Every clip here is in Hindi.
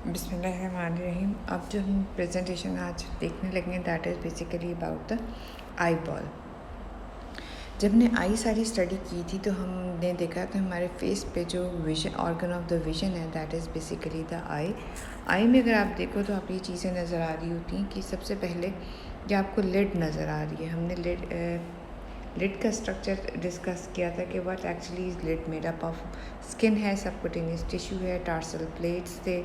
बिस्मिल्लाहिर्रहमानिर्रहीम। अब जो हम प्रेजेंटेशन आज देखने लगे that is basically about the eye ball. जब हमने आई सारी स्टडी की थी तो हमने देखा कि हमारे फेस पे जो vision organ of the vision है दैट इज़ बेसिकली द आई। आई में अगर आप देखो तो आपको ये चीज़ें नज़र आ रही होती हैं कि सबसे पहले ये आपको लिड नज़र आ रही है। हमने लिड का स्ट्रक्चर डिस्कस किया था कि what actually is lid made up of. Skin है, सबक्यूटेनियस टिश्यू है, टार्सल प्लेट्स थे,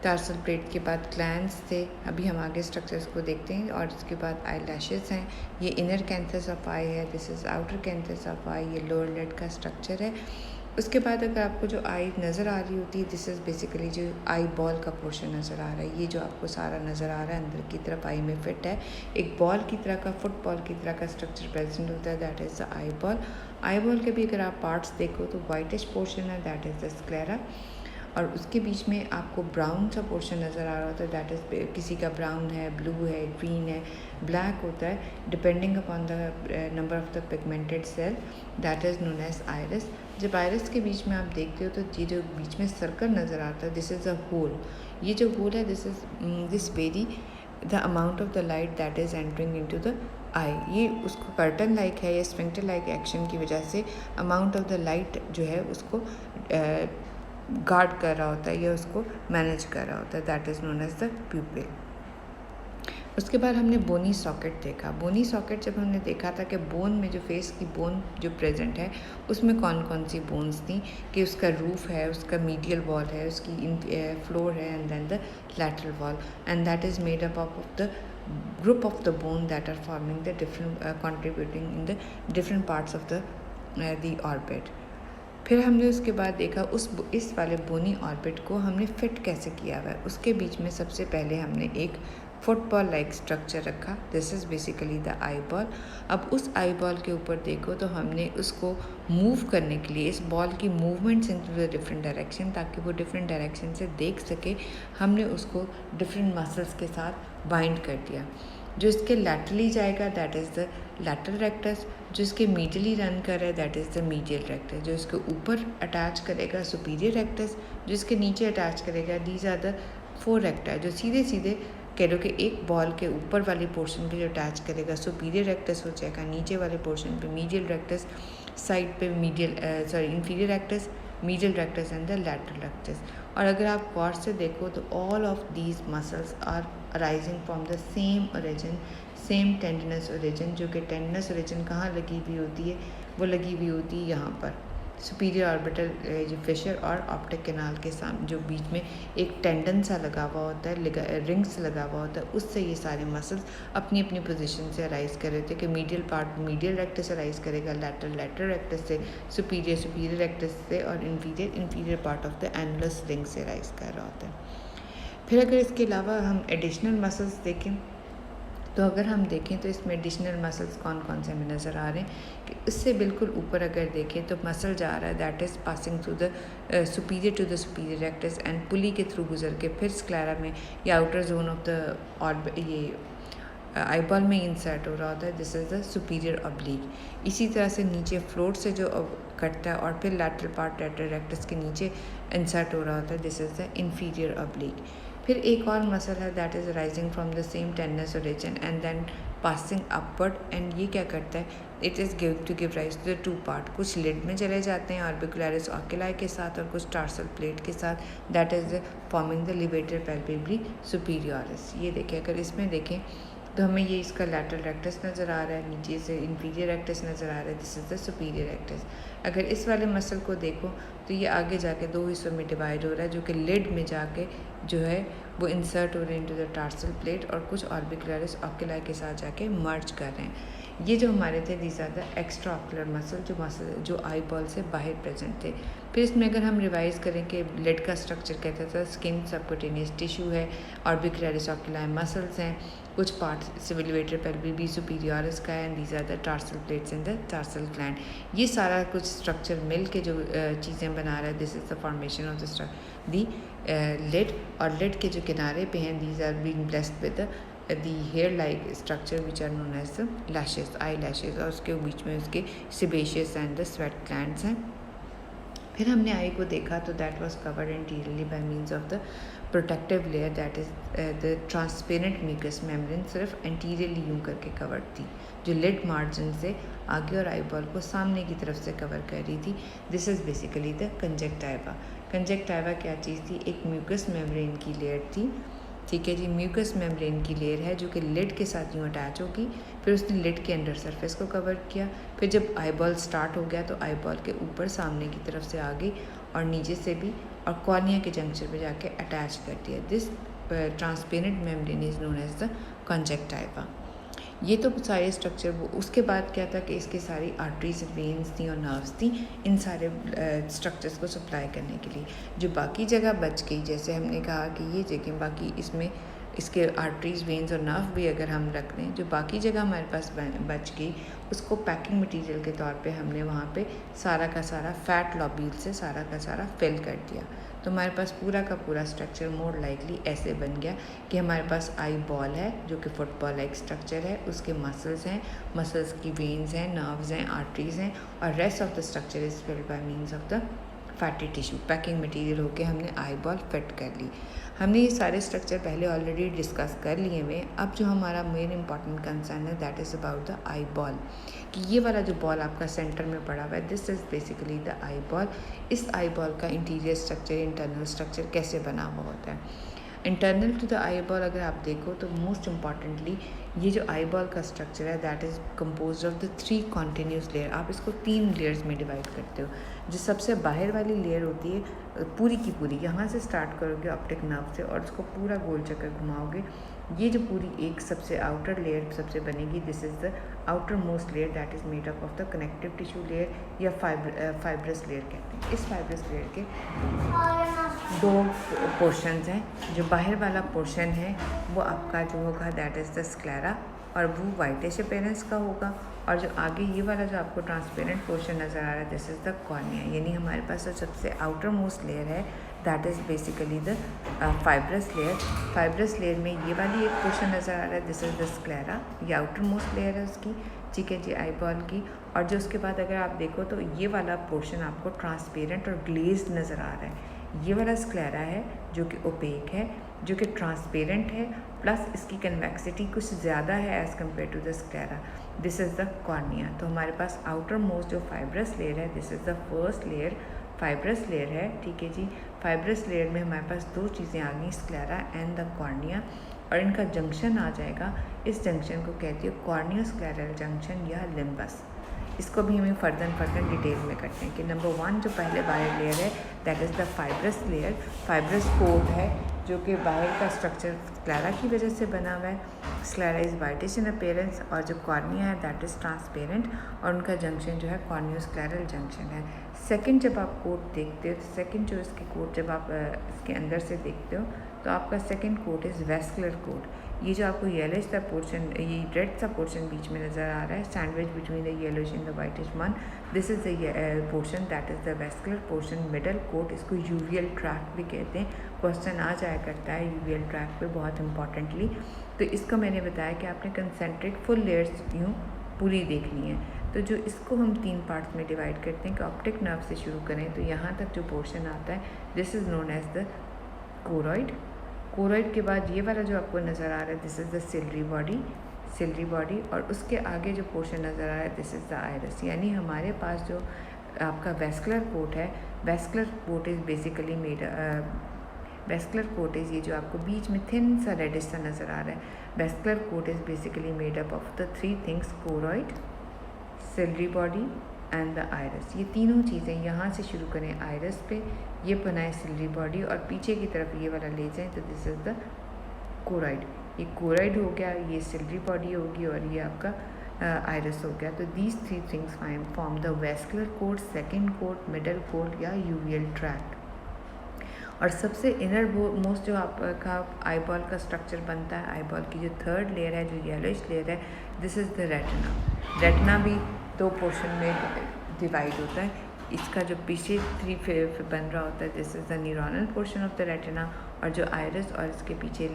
टार्सल प्लेट के बाद ग्लैंड्स थे। अभी हम आगे स्ट्रक्चर्स को देखते हैं। और इसके बाद आई लैशेज़ हैं, ये इनर कैंथस ऑफ आई है, this is outer canthus of eye, ये लोअर लिड का स्ट्रक्चर है। उसके बाद अगर आपको जो आई नज़र आ रही होती है दिस इज़ बेसिकली जो आई बॉल का पोर्शन नज़र आ रहा है। ये जो आपको सारा नज़र आ रहा है अंदर की तरफ आई में फिट है, एक बॉल की तरह का, फुटबॉल की तरह का स्ट्रक्चर प्रेजेंट होता है, that is the eye ball. Eye ball के भी अगर आप पार्ट्स देखो तो वाइटिश पोर्शन है, दैट इज़ द स्क्लेरा। और उसके बीच में आपको ब्राउन सा पोर्शन नज़र आ रहा होता है, दैट इज़ किसी का ब्राउन है, ब्लू है, ग्रीन है, ब्लैक होता है, depending upon the number of the pigmented cell, that is known as iris. जब आइरिस के बीच में आप देखते हो तो ये जो बीच में सर्कल नज़र आता है दिस इज़ अ होल। ये जो होल है this vary the amount of the light that is entering into the eye. ये उसको कर्टन लाइक है या स्फिंक्टर लाइक एक्शन की वजह से अमाउंट ऑफ द लाइट जो है उसको गार्ड कर रहा होता है या उसको मैनेज कर रहा होता है, that is known as the pupil. उसके बाद हमने बोनी सॉकेट देखा। बोनी सॉकेट जब हमने देखा था कि बोन में जो फेस की बोन जो प्रेजेंट है उसमें कौन कौन सी बोन्स थी, कि उसका रूफ है, उसका मीडियल वॉल है, उसकी फ्लोर है, and then the lateral wall, and that is made up of the group of the bone that are forming the different contributing in the different parts of the orbit। फिर हमने उसके बाद देखा इस वाले बोनी ऑर्बिट को हमने फिट कैसे किया हुआ है। उसके बीच में सबसे पहले हमने एक फुटबॉल लाइक स्ट्रक्चर रखा, this is basically the eye ball. अब उस आई बॉल के ऊपर देखो तो हमने उसको मूव करने के लिए इस बॉल की movements in the different direction, ताकि वो डिफरेंट डायरेक्शन से देख सके, हमने उसको डिफरेंट मसल्स के साथ बाइंड कर दिया। जो इसके लैटरली जाएगा that is the lateral rectus, जो इसके मीडियली रन कर रहा है that is the medial rectus, जो इसके ऊपर अटैच करेगा सुपीरियर रेक्टस, जो इसके नीचे अटैच करेगा these are the four recta, जो सीधे सीधे कह लो कि एक बॉल के ऊपर वाली पोर्शन पे जो अटैच करेगा सुपीरियर रेक्टस हो जाएगा, नीचे वाले पोर्शन पे मीडियल रेक्टस, साइड पे inferior rectus, medial rectus and the lateral rectus. और अगर आप गौर से देखो तो all of these muscles are arising from the same origin, same tendinous origin, जो कि टेंडनस ओरिजिन कहाँ लगी हुई होती है, वो लगी हुई होती है यहाँ पर सुपीरियर ऑर्बिटल जो फिशर और ऑप्टिक कैनाल के सामने, जो बीच में एक टेंडन सा लगा हुआ होता है, रिंग्स लगा हुआ होता है, उससे ये सारे मसल्स अपनी अपनी पोजीशन से अराइज कर रहे थे कि medial part medial rectus arise करेगा, लैटरल रेक्टस से, सुपीरियर रेक्टस से, और inferior part of the annulus ring से अराइज कर रहा होता है। फिर अगर इसके अलावा हम एडिशनल मसल्स देखें तो अगर हम देखें तो इसमें एडिशनल मसल्स कौन कौन से हमें नज़र आ रहे हैं, कि इससे बिल्कुल ऊपर अगर देखें तो मसल जा रहा है that is passing through the superior to the superior rectus and pulley के थ्रू गुजर के फिर स्क्लेरा में या outer zone of the orbit ये आई बॉल में इंसर्ट हो रहा होता है, this is the superior oblique. इसी तरह से नीचे फ्लोर से जो कटता है और फिर लैटरल पार्ट लैटरल रेक्टस के नीचे इंसर्ट हो रहा होता है, this is the inferior oblique. फिर एक और मसल है that is rising from the same tendinous origin and then passing upward, and ये क्या करता है, it is give to give rise to the two part, कुछ लिड में चले जाते हैं ऑर्बिकुलरिस ओक्यूली के साथ और कुछ टार्सल प्लेट के साथ, that is forming the levator palpebrae superioris. ये देखें, अगर इसमें देखें तो हमें ये इसका लैटरल रेक्टस नज़र आ रहा है, नीचे से इंफीरियर रेक्टस नज़र आ रहा है, this is the superior rectus. अगर इस वाले मसल को देखो तो ये आगे जाके दो हिस्सों में डिवाइड हो रहा है, जो कि लिड में जाके जो है वो इंसर्ट हो रहे हैं इनटू द टार्सल प्लेट और कुछ ऑर्बिकुलरिस ओक्यूली के साथ जाके मर्ज कर रहे हैं। ये जो हमारे थे these are the extra ocular muscle जो आई बॉल से बाहर प्रेजेंट थे। फिर इसमें अगर हम रिवाइज करें कि लिड का स्ट्रक्चर कहता था स्किन, सबक्यूटेनियस टिश्यू है, ऑर्बिकुलरिस ओक्यूली मसल्स हैं, कुछ पार्ट सिविलिवेटर पैल्पेब्री सुपीरियरिस का है, and these are the tarsal plates and the tarsal gland. ये सारा कुछ स्ट्रक्चर मिल के जो चीज़ें बना रहा है, this is the formation of the lid. और लिड के जो किनारे पे हैं these are being blessed with the hair like structure which are known as the lashes, eyelashes, और उसके बीच में उसके sebaceous and the sweat glands हैं। फिर हमने आई को देखा तो that was covered anteriorly by means of the protective layer that is the transparent mucous membrane सिर्फ एंटीरियरली यूँ करके कवर्ड थी, जो लिड मार्जिन से आगे और आई बॉल को सामने की तरफ से कवर कर रही थी। This is basically the conjunctiva. Conjunctiva क्या चीज़ थी? एक म्यूकस मेम्ब्रेन की लेयर थी, ठीक है जी। म्यूकस मेम्ब्रेन की लेयर है जो कि लिड के साथ यूँ अटैच होगी, फिर उसने लिड के अंडर सरफेस को कवर किया, फिर जब आई बॉल स्टार्ट हो गया तो आई बॉल के ऊपर सामने की तरफ से आगे और नीचे से भी और कॉर्निया के जंक्शन पे जाके अटैच कर दिया। This transparent membrane is known as the conjunctiva. ये तो सारे स्ट्रक्चर वो, उसके बाद क्या था कि इसके सारी आर्टरीज, वेन्स थी और नर्व्स थी इन सारे स्ट्रक्चर्स को सप्लाई करने के लिए। जो बाकी जगह बच गई, जैसे हमने कहा कि ये जगह बाकी इसमें इसके आर्टरीज, वेन्स और नर्व भी अगर हम रख लें, जो बाकी जगह हमारे पास बच गई उसको पैकिंग मटेरियल के तौर पे हमने वहाँ पे सारा का सारा फैट लॉब्यूल से सारा का सारा फिल कर दिया। तो हमारे पास पूरा का पूरा स्ट्रक्चर मोर लाइकली ऐसे बन गया कि हमारे पास आई बॉल है जो कि फुटबॉल लाइक स्ट्रक्चर है, उसके मसल्स हैं, मसल्स की वेन्स हैं, नर्व्स हैं, आर्टरीज हैं और rest of the structure is filled by means of the fatty tissue. Packing material होके हमने आई बॉल फिट कर ली। हमने ये सारे स्ट्रक्चर पहले ऑलरेडी डिस्कस कर लिए हुए। अब जो हमारा मेन इंपॉर्टेंट कंसर्न है that is about the I ball, कि ये वाला जो बॉल आपका सेंटर में पड़ा हुआ है, this is basically the eye ball. इस आई बॉल का इंटीरियर स्ट्रक्चर, इंटरनल स्ट्रक्चर कैसे बना हुआ होता है? Internal to the eye ball अगर आप देखो तो मोस्ट इम्पॉर्टेंटली ये जो आई बॉल का स्ट्रक्चर है that is compose of the 3 continuous layer. आप इसको 3 लेयर्स में डिवाइड करते हो। जो सबसे बाहर वाली लेयर होती है पूरी की पूरी, यहाँ से स्टार्ट करोगे ऑप्टिक नर्व से और उसको पूरा गोल चक्कर घुमाओगे, ये जो पूरी एक सबसे आउटर लेयर सबसे बनेगी, this is the outer most layer that is made up of the connective tissue layer या फाइब्रस लेयर कहते हैं। इस फाइब्रस लेयर के 2 पोर्शंस हैं। जो बाहर वाला पोर्शन है वो आपका जो होगा दैट इज़ द स्क्लेरा और वो वाइटिश अपीयरेंस का होगा, और जो आगे ये वाला जो आपको ट्रांसपेरेंट पोर्शन नज़र आ रहा है दिस इज़ द कॉर्निया। यानी हमारे पास जो सबसे आउटर मोस्ट लेयर है that is basically the fibrous layer. Fibrous layer में ये वाली एक पोर्शन नज़र आ रहा है, दिस इज़ द स्क्लेरा, ये आउटर मोस्ट लेयर है उसकी, ठीक है जी, आई बॉल की। और जो उसके बाद अगर आप देखो तो ये वाला पोर्शन आपको ट्रांसपेरेंट और ग्लेज्ड नज़र आ रहा है। ये वाला स्क्लेरा है जो कि ओपेक है, जो कि ट्रांसपेरेंट है, प्लस इसकी कन्वेक्सिटी कुछ ज़्यादा है as compare to the sclera. This is the cornea. तो हमारे पास आउटर मोस्ट जो फाइब्रस लेयर है this is the first layer, fibrous layer है, ठीक है जी। फाइब्रस लेयर में हमारे पास 2 चीज़ें आ गई, स्क्लेरा एंड द कॉर्निया, और इनका जंक्शन आ जाएगा। इस जंक्शन को कहती है कॉर्नियोस्क्लेरल जंक्शन या लिम्बस। इसको भी हमें फर्दर डिटेल में करते हैं कि नंबर 1 जो पहले बाहर लेयर है that is the fibrous layer. Fibrous coat है जो कि बाहर का स्ट्रक्चर स्क्लेरा की वजह से बना हुआ है। Sclera is whitish in appearance और जो कॉर्निया है दैट इज़ ट्रांसपेरेंट और उनका जंक्शन जो है कॉर्नियोस्क्लेरल जंक्शन है। सेकंड जब आप कोट देखते हो, सेकंड जो इसकी कोट जब आप इसके अंदर से देखते हो तो आपका second coat is vascular coat. ये जो आपको येलोइश सा पोर्शन, ये रेड सा पोर्शन बीच में नज़र आ रहा है, sandwich between the yellowish and the whitish one, this is the portion that is the vascular portion, middle coat. इसको यूवियल ट्रैक भी कहते हैं। क्वेश्चन आ जाया करता है यूवियल ट्रैक पे बहुत इंपॉर्टेंटली। तो इसको मैंने बताया कि आपने कंसेंट्रिक फुल लेयर्स यूँ पूरी देखनी है। तो जो इसको हम 3 पार्ट्स में डिवाइड करते हैं कि ऑप्टिक नर्व से शुरू करें तो यहाँ तक जो पोर्शन आता है this is known as the choroid. Choroid के बाद ये वाला जो आपको नज़र आ रहा है this is the ciliary body, और उसके आगे जो पोर्शन नज़र आ रहा है दिस इज़ द आइरस। यानी हमारे पास जो आपका वेस्कुलर कोट है, vascular coat is basically made, vascular coat is ये जो आपको बीच में थिन सा रेडिश सा नज़र आ रहा है, vascular coat is basically made up of the 3 things, choroid, ciliary body and the iris. ये तीनों चीज़ें यहाँ से शुरू करें आइरस पे, ये बनाए सिलरी बॉडी और पीछे की तरफ ये वाला ले जाएं तो दिस इज़ द कोरॉइड। ये कोरॉइड हो गया, ये सिलरी बॉडी होगी और ये आपका आइरस हो गया। तो these 3 things form the vascular coat, second coat, middle coat या यूवियल ट्रैक्ट। और सबसे इनर मोस्ट जो आपका आई बॉल का स्ट्रक्चर बनता है, आई बॉल की जो 3rd लेयर है जो येलोइश लेयर है this is the retina. Retina भी 2 पोर्शन में डिवाइड होता है। इसका जो पीछे 3 बन रहा होता है this is the neuronal portion of the retina, और जो आइरस और इसके पीछे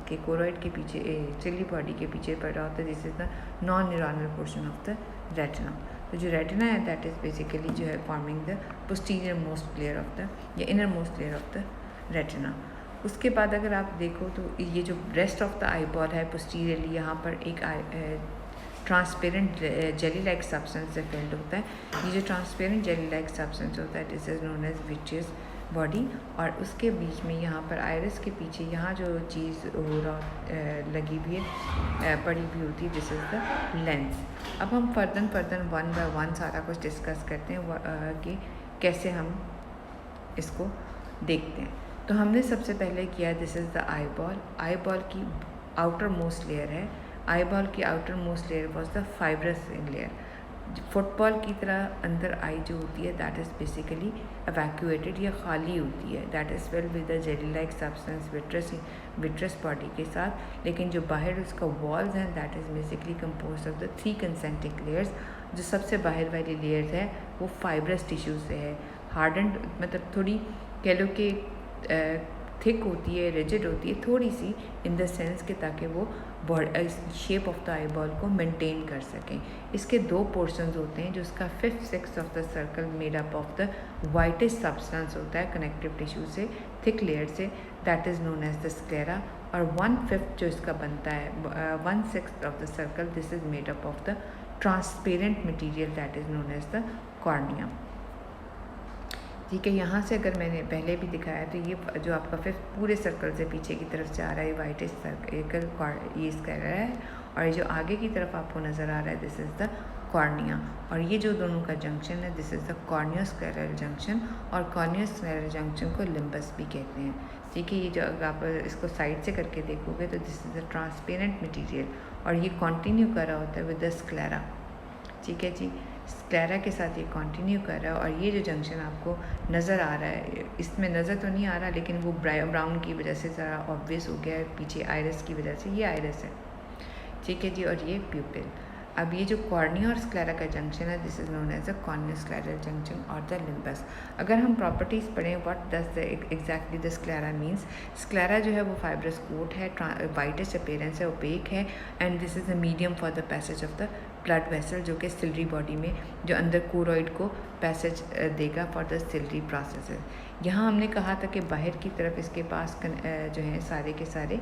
के कोरॉइड के पीछे सिलरी बॉडी के पीछे पड़ रहा होता है this is the non neuronal portion of the retina. तो जो रेटिना है दैट इज़ बेसिकली जो है forming the posterior most layer of the या inner most layer of the retina. उसके बाद अगर आप देखो तो ये जो rest of the I ball है पोस्टीरियरली यहाँ पर एक ट्रांसपेरेंट जेली लाइक सब्सटेंस से फिल्ड होता है। ये जो ट्रांसपेरेंट जेली लाइक सब्सटेंस होता है this is known as vitreous body. और उसके बीच में यहाँ पर आयरिस के पीछे यहाँ जो चीज़ हो रहा लगी हुई है पड़ी हुई होती है दिस इज़ द लेंस। अब हम फर्दर वन बाय वन सारा कुछ डिस्कस करते हैं कि कैसे हम इसको देखते हैं। तो हमने सबसे पहले किया this is the eye ball. I ball की आउटर मोस्ट लेयर है, आई बॉल की outer most layer was the fibrous layer. Football की तरह अंदर आई जो होती है दैट इज़ बेसिकली एवैक्यूएटेड या खाली होती है, that is filled with the jelly like substance vitreous body के साथ। लेकिन जो बाहर उसका वॉल्स हैं that is basically compose of the 3 concentric layers. जो सबसे बाहर वाली लेयर्स है वो फाइब्रस टिश्यू से है, हार्डन्ड मतलब थोड़ी कह लो कि थिक होती है, रिजिड होती है थोड़ी सी इन द सेंस कि ताकि वो shape of the eye ball को मेंटेन कर सकें। इसके 2 पोर्शंस होते हैं जो उसका 5/6 of the circle made up of the whitest substance होता है कनेक्टिव टिश्यू से, थिक लेयर से, that is known as the sclera. और 1/5 जो इसका बनता है 1/6 of the circle this is made up of the transparent material that is known as the cornea. ठीक है, यहाँ से अगर मैंने पहले भी दिखाया तो ये जो आपका 5 पूरे सर्कल से पीछे की तरफ से आ रहा है वाइटिश सर्कल ये स्क्लेरा है, और ये जो आगे की तरफ आपको नज़र आ रहा है दिस इज़ द कॉर्निया। और ये जो दोनों का जंक्शन है this is the corneoscleral junction, और कॉर्नियोस्क्लेरल जंक्शन को लिम्बस भी कहते हैं। ठीक है, ये जो अगर आप इसको साइड से करके देखोगे तो this is the transparent material, और ये कंटिन्यू कर रहा होता है विद द स्क्लेरा। ठीक है जी, स्क्लेरा के साथ ये कंटिन्यू कर रहा है। और ये जो जंक्शन आपको नज़र आ रहा है इसमें नज़र तो नहीं आ रहा लेकिन वो ब्राउन की वजह से ज़रा ऑब्वियस हो गया है पीछे आइरिस की वजह से, ये आइरिस है। ठीक है जी, और ये प्यूपिल। अब ये जो कॉर्निया और स्क्लेरा का जंक्शन है this is known as a corneoscleral junction और द लिम्बस। अगर हम प्रॉपर्टीज़ पढ़ें what does the exactly the sclera means, sclera जो है वो फाइब्रस कोट है, वाइटेस्ट अपीयरेंस है, ओपेक है, and this is the medium for the passage of the blood vessel, जो कि सिलरी बॉडी में जो अंदर कोरोइड को पैसेज देगा फॉर द सिलरी प्रोसेस। यहाँ हमने कहा था कि बाहर की तरफ इसके पास जो है सारे के सारे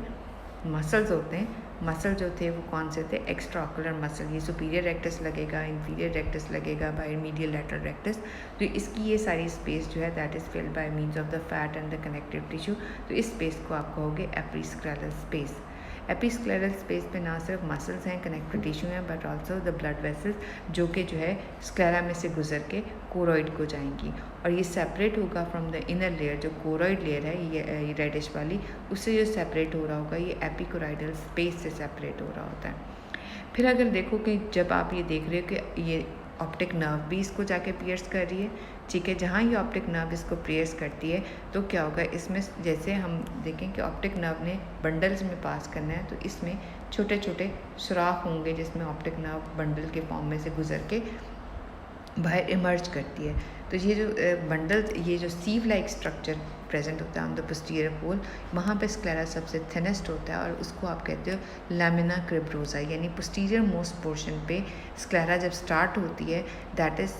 मसल्स होते हैं। मसल जो थे वो कौन से थे, एक्स्ट्रा ऑकुलर मसल, ये सुपीरियर रेक्टस लगेगा, इंफीरियर रेक्टस लगेगा, बाय मीडियल लैटरल रेक्टस। तो इसकी ये सारी स्पेस जो है that is filled by means of the fat and the connective tissue. तो इस स्पेस को आप कहोगे एपिस्क्लेरल स्पेस। एपिस्क्लेरल स्पेस पे ना सिर्फ मसल्स हैं, कनेक्टिव टिश्यू हैं, but also the blood vessels जो कि जो है स्क्लेरा में से गुजर के कोरोइड को जाएंगी, और ये सेपरेट होगा फ्रॉम द इनर लेयर। जो कोरोइड लेयर है ये रेडिश वाली, उससे जो सेपरेट हो रहा होगा ये एपिकोराइडल स्पेस से सेपरेट हो रहा होता है। फिर अगर देखो कि जब आप ये देख रहे हो कि ये ऑप्टिक नर्व भी इसको जाके पियर्स कर रही है, ठीक है, जहाँ ये ऑप्टिक नर्व इसको पियर्स करती है तो क्या होगा इसमें, जैसे हम देखें कि ऑप्टिक नर्व ने बंडल्स में पास करना है तो इसमें छोटे छोटे सुराख होंगे जिसमें ऑप्टिक नर्व बंडल के फॉर्म में से गुजर के बाहर इमर्ज करती है। तो ये जो बंडल्स, ये जो सीव लाइक स्ट्रक्चर प्रेजेंट होता है ऑन द पोस्टीरियर पोल, वहाँ पे स्क्लेरा सबसे थिनेस्ट होता है और उसको आप कहते हो लैमिना क्रिब्रोसा, यानी पोस्टीरियर मोस्ट पोर्शन पे स्क्लेरा जब स्टार्ट होती है that is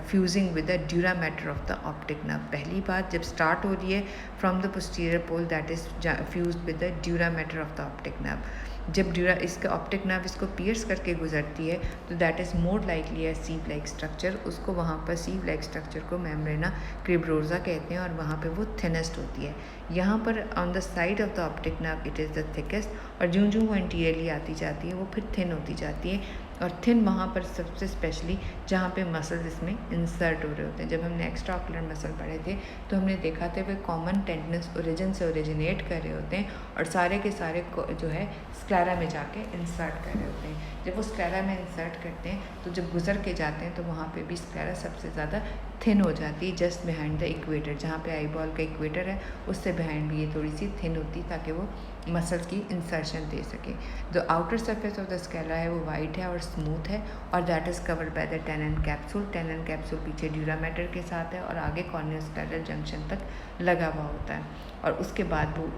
fusing with the dura mater of the optic nerve. पहली बात जब स्टार्ट हो रही है from the posterior pole that is fused with the dura mater of the optic nerve. जब ड्यूरा इसका ऑप्टिक नर्व इसको पियर्स करके गुजरती है तो दैट इज़ मोर लाइकली है सीव लाइक स्ट्रक्चर, उसको वहाँ पर सीव लाइक स्ट्रक्चर को मेम्ब्रेना क्रिब्रोसा कहते हैं और वहाँ पे वो थिनेस्ट होती है। यहाँ पर on the side of the optic nerve it is the thickest, और जूँ जूँ वो इंटीरियरली आती जाती है वो फिर थिन होती जाती है, और थिन वहाँ पर सबसे स्पेशली जहाँ पे मसल्स इसमें इंसर्ट हो रहे होते हैं। जब हमने एक्स्ट्रा ऑकुलर मसल पढ़े थे तो हमने देखा था वे कॉमन टेंडनस ओरिजिन से ओरिजिनेट कर रहे होते हैं और सारे के सारे जो है स्क्लेरा में जाके इंसर्ट कर रहे होते हैं। जब वो स्क्लेरा में इंसर्ट करते हैं तो जब गुजर के जाते हैं तो वहाँ पे भी स्क्लेरा सबसे ज़्यादा थिन हो जाती है जस्ट बिहाइंड द इक्वेटर, जहाँ पे आई बॉल का इक्वेटर है उससे बिहाइंड भी ये थोड़ी सी थिन होती है ताकि वो मसल्स की इंसर्शन दे सके। जो outer surface of the sclera है वो वाइट है और स्मूथ है और that is covered by the tenon capsule. Tenon capsule पीछे ड्यूरा मैटर के साथ है और आगे कॉर्नियोस्क्लेरल जंक्शन तक लगा हुआ होता है और उसके बाद वो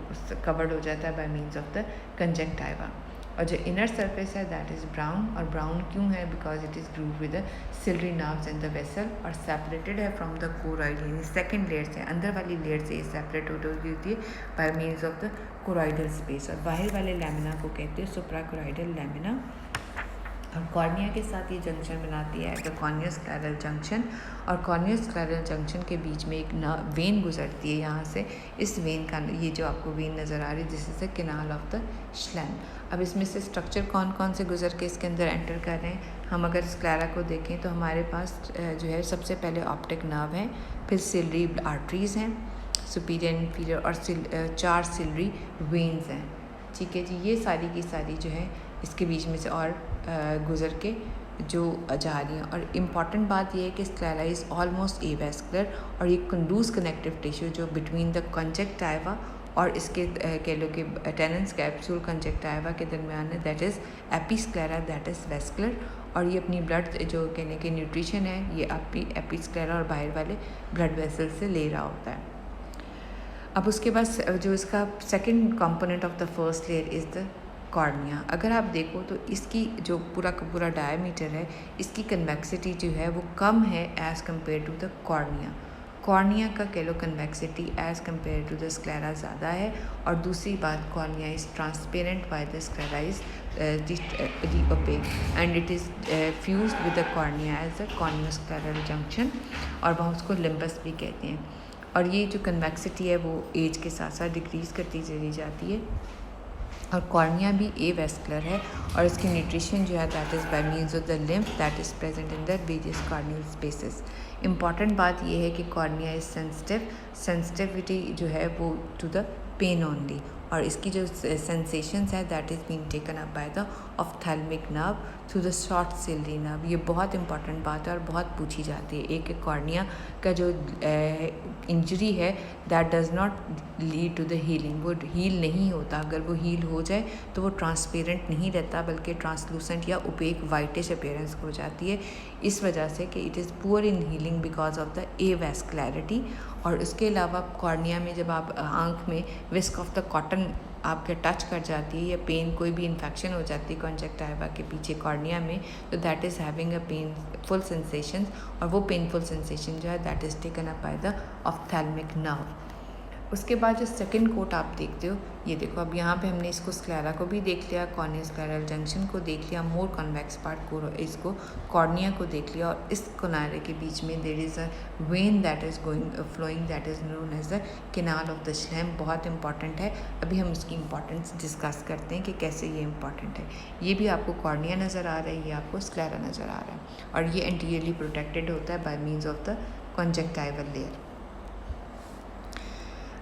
कवर्ड हो जाता है by means of the conjunctiva. और जो इनर सरफेस है दैट इज़ ब्राउन, और ब्राउन क्यों है, because it is groove with the ciliary nerves in the vessel, और सेपरेटेड है फ्रॉम द कोरॉइड, यानी सेकेंड लेयर से, अंदर वाली लेयर से ये सेपरेट होती है by means of the choroidal space, और बाहर वाले लैमिना को कहते हैं सुप्राकोरॉइडल लैमिना। और कॉर्निया के साथ ये जंक्शन बनाती है द कॉर्नियोस्क्लेरल जंक्शन, और कॉर्नियोस्क्लेरल जंक्शन के बीच में एक वेन गुजरती है यहाँ से। इस वेन का, ये जो आपको वेन नज़र आ रही है, this is the canal of the Schlemm. अब इसमें से स्ट्रक्चर कौन कौन से गुजर के इसके अंदर एंटर कर रहे हैं, हम अगर स्क्लेरा को देखें तो हमारे पास जो है सबसे पहले ऑप्टिक नर्व है, फिर सिलरी आर्टरीज़ हैं, सुपीरियर इन्फीरियर, और 4 सिलरी वेन्स हैं। ठीक है जी, ये सारी की सारी जो है इसके बीच में से और गुज़र के जो जा रही हैं। और इम्पॉर्टेंट बात यह है कि स्क्लेरा इज़ ऑलमोस्ट एवेस्कुलर, और ये कंडूस कनेक्टिव टिश्यू जो बिटवीन द कंजक्टिवा और इसके कह लो कि टेनेंस कैप्सूल कंजक्टिवा के दरमियान है, that is episclera, that is vascular. और ये अपनी ब्लड जो कहने की न्यूट्रिशन है ये एपिस्क्लेरा और बाहर वाले ब्लड वेसल से ले रहा होता है। अब उसके बाद जो इसका second component of the first layer is the cornea. अगर आप देखो तो इसकी जो पूरा का पूरा डायमीटर है, इसकी कन्वेक्सिटी जो है वो कम है as compare to the cornea. Cornea का कह लो convexity as compare to the sclera ज़्यादा है। और दूसरी बात, cornea is transparent while the sclera is opaque, and it is fused with the cornea as the corneoscleral junction, और वहाँ उसको लिम्बस भी कहते हैं। और ये जो कन्वेक्सिटी है वो एज के साथ साथ डिक्रीज़ करती चली जाती है। और कॉर्निया भी एवेस्कुलर है, और इसकी न्यूट्रिशन जो है that is by means of the lymph that is present in the various corneal spaces. Important बात यह है कि कॉर्निया इज सेंसिटिविटी जो है वो टू द पेन ओनली, और इसकी जो सेंसेशंस है that is being taken up by the ophthalmic nerve through the short ciliary nerve. ये बहुत इंपॉर्टेंट बात है और बहुत पूछी जाती है। एक कॉर्निया का जो इंजरी है that does not lead to the healing, वो हील नहीं होता। अगर वो हील हो जाए तो वो ट्रांसपेरेंट नहीं रहता, बल्कि ट्रांसलूसेंट या ओपेक वाइटिश अपीयरेंस हो जाती है, इस वजह से कि it is poor in healing because of the avascularity. और उसके अलावा कॉर्निया में जब आप आँख में विस्क ऑफ द कॉटन आपके टच कर जाती है, या पेन कोई भी इन्फेक्शन हो जाती है कंजक्टिवा के पीछे कॉर्निया में, तो that is having a painful sensation, और वो पेनफुल सेंसेशन जो है that is taken up by the ophthalmic nerve. उसके बाद जो सेकंड कोट आप देखते हो, ये देखो, अब यहाँ पे हमने इसको स्क्लेरा को भी देख लिया, कॉर्नियोस्क्लेरल जंक्शन को देख लिया, मोर कॉन्वेक्स पार्ट को, इसको कॉर्निया को देख लिया, और इस किनारे के बीच में there is a vein that is flowing that is known as the canal of the Schlemm. बहुत इंपॉर्टेंट है, अभी हम उसकी इंपॉर्टेंस डिस्कस करते हैं कि कैसे ये इंपॉर्टेंट है। ये भी आपको कॉर्निया नज़र आ रहा है, ये आपको स्क्लेरा नज़र आ रहा है, और ये एंटीरियरली प्रोटेक्टेड होता है by means of the conjunctival layer.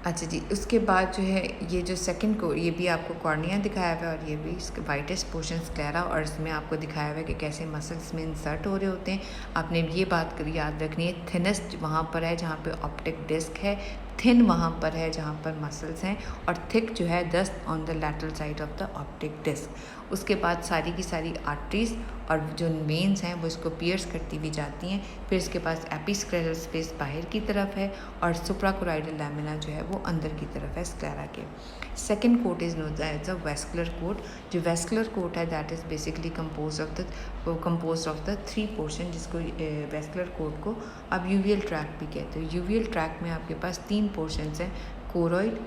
अच्छा जी, उसके बाद जो है ये जो सेकंड को, ये भी आपको कॉर्निया दिखाया हुआ है, और ये भी इसका वाइटेस्ट पोर्शन स्क्लेरा, और इसमें आपको दिखाया हुआ है कि कैसे मसल्स में इंसर्ट हो रहे होते हैं। आपने ये बात याद रखनी है, थिनेस्ट वहाँ पर है जहाँ पे ऑप्टिक डिस्क है, थिन वहाँ पर है जहाँ पर मसल्स हैं, और थिक जो है just on the lateral side of the optic disc. उसके बाद सारी की सारी आर्टरीज और जो वेन्स हैं वो इसको पियर्स करती हुई जाती हैं। फिर इसके पास एपिस्क्लेरल स्पेस बाहर की तरफ है, और सुप्राकोरॉइडल लैमिना जो है वो अंदर की तरफ है स्क्लेरा के। Second coat is known as a vascular coat. जो वेस्कुलर कोट है that is basically compose of the 3 portion, जिसको वेस्कुलर कोट को आप यूवियल ट्रैक भी कहते हो। यूवियल ट्रैक में आपके पास 3 पोर्शंस हैं, choroid,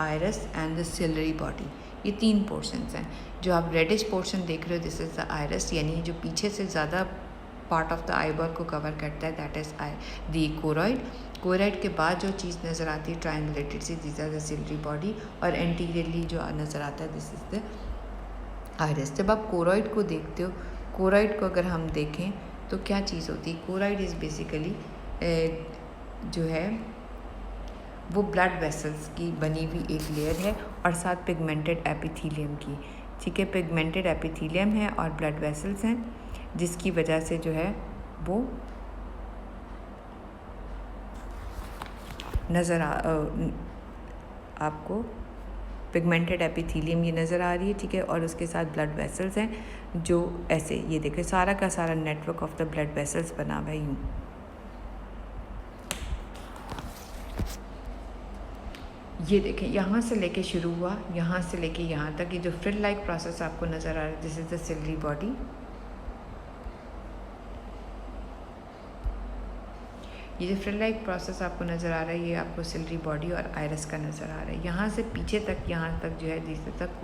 iris and the ciliary body. ये 3 पोर्शंस हैं। जो आप रेडिश पोर्शन देख रहे हो दिस इज़ द आइरस, यानी जो पीछे से ज़्यादा पार्ट ऑफ द आईबॉल को कवर करता है that is the choroid. Choroid के बाद जो चीज़ नज़र आती है ट्रायंगुलेटेड सी, this is the ciliary body, और एंटीरियरली जो नज़र आता है दिस इज़ द आइरस। जब आप कोरॉइड को देखते हो, कोरॉइड को अगर हम देखें तो क्या चीज़ होती है, कोरॉइड इज़ बेसिकली जो है वो ब्लड वेसल्स की बनी हुई एक लेयर है, और साथ पिगमेंटेड एपिथीलियम की। ठीक है, पिगमेंटेड एपिथीलियम है और ब्लड वेसल्स हैं, जिसकी वजह से जो है वो आपको पिगमेंटेड एपिथीलियम ये नज़र आ रही है। ठीक है, और उसके साथ ब्लड वेसल्स हैं जो ऐसे, ये देखें सारा का सारा network of the blood vessels बना हुआ है यूँ। ये देखें, यहाँ से लेके शुरू हुआ, यहाँ से लेके यहाँ तक ये जो फ्रिल लाइक प्रोसेस आपको नज़र आ रहा है, this is the ciliary body. ये जो फ्रिल लाइक प्रोसेस आपको नज़र आ रहा है, ये आपको सिलरी बॉडी और आयरस का नज़र आ रहा है। यहाँ से पीछे तक, यहाँ तक जो है जिस तक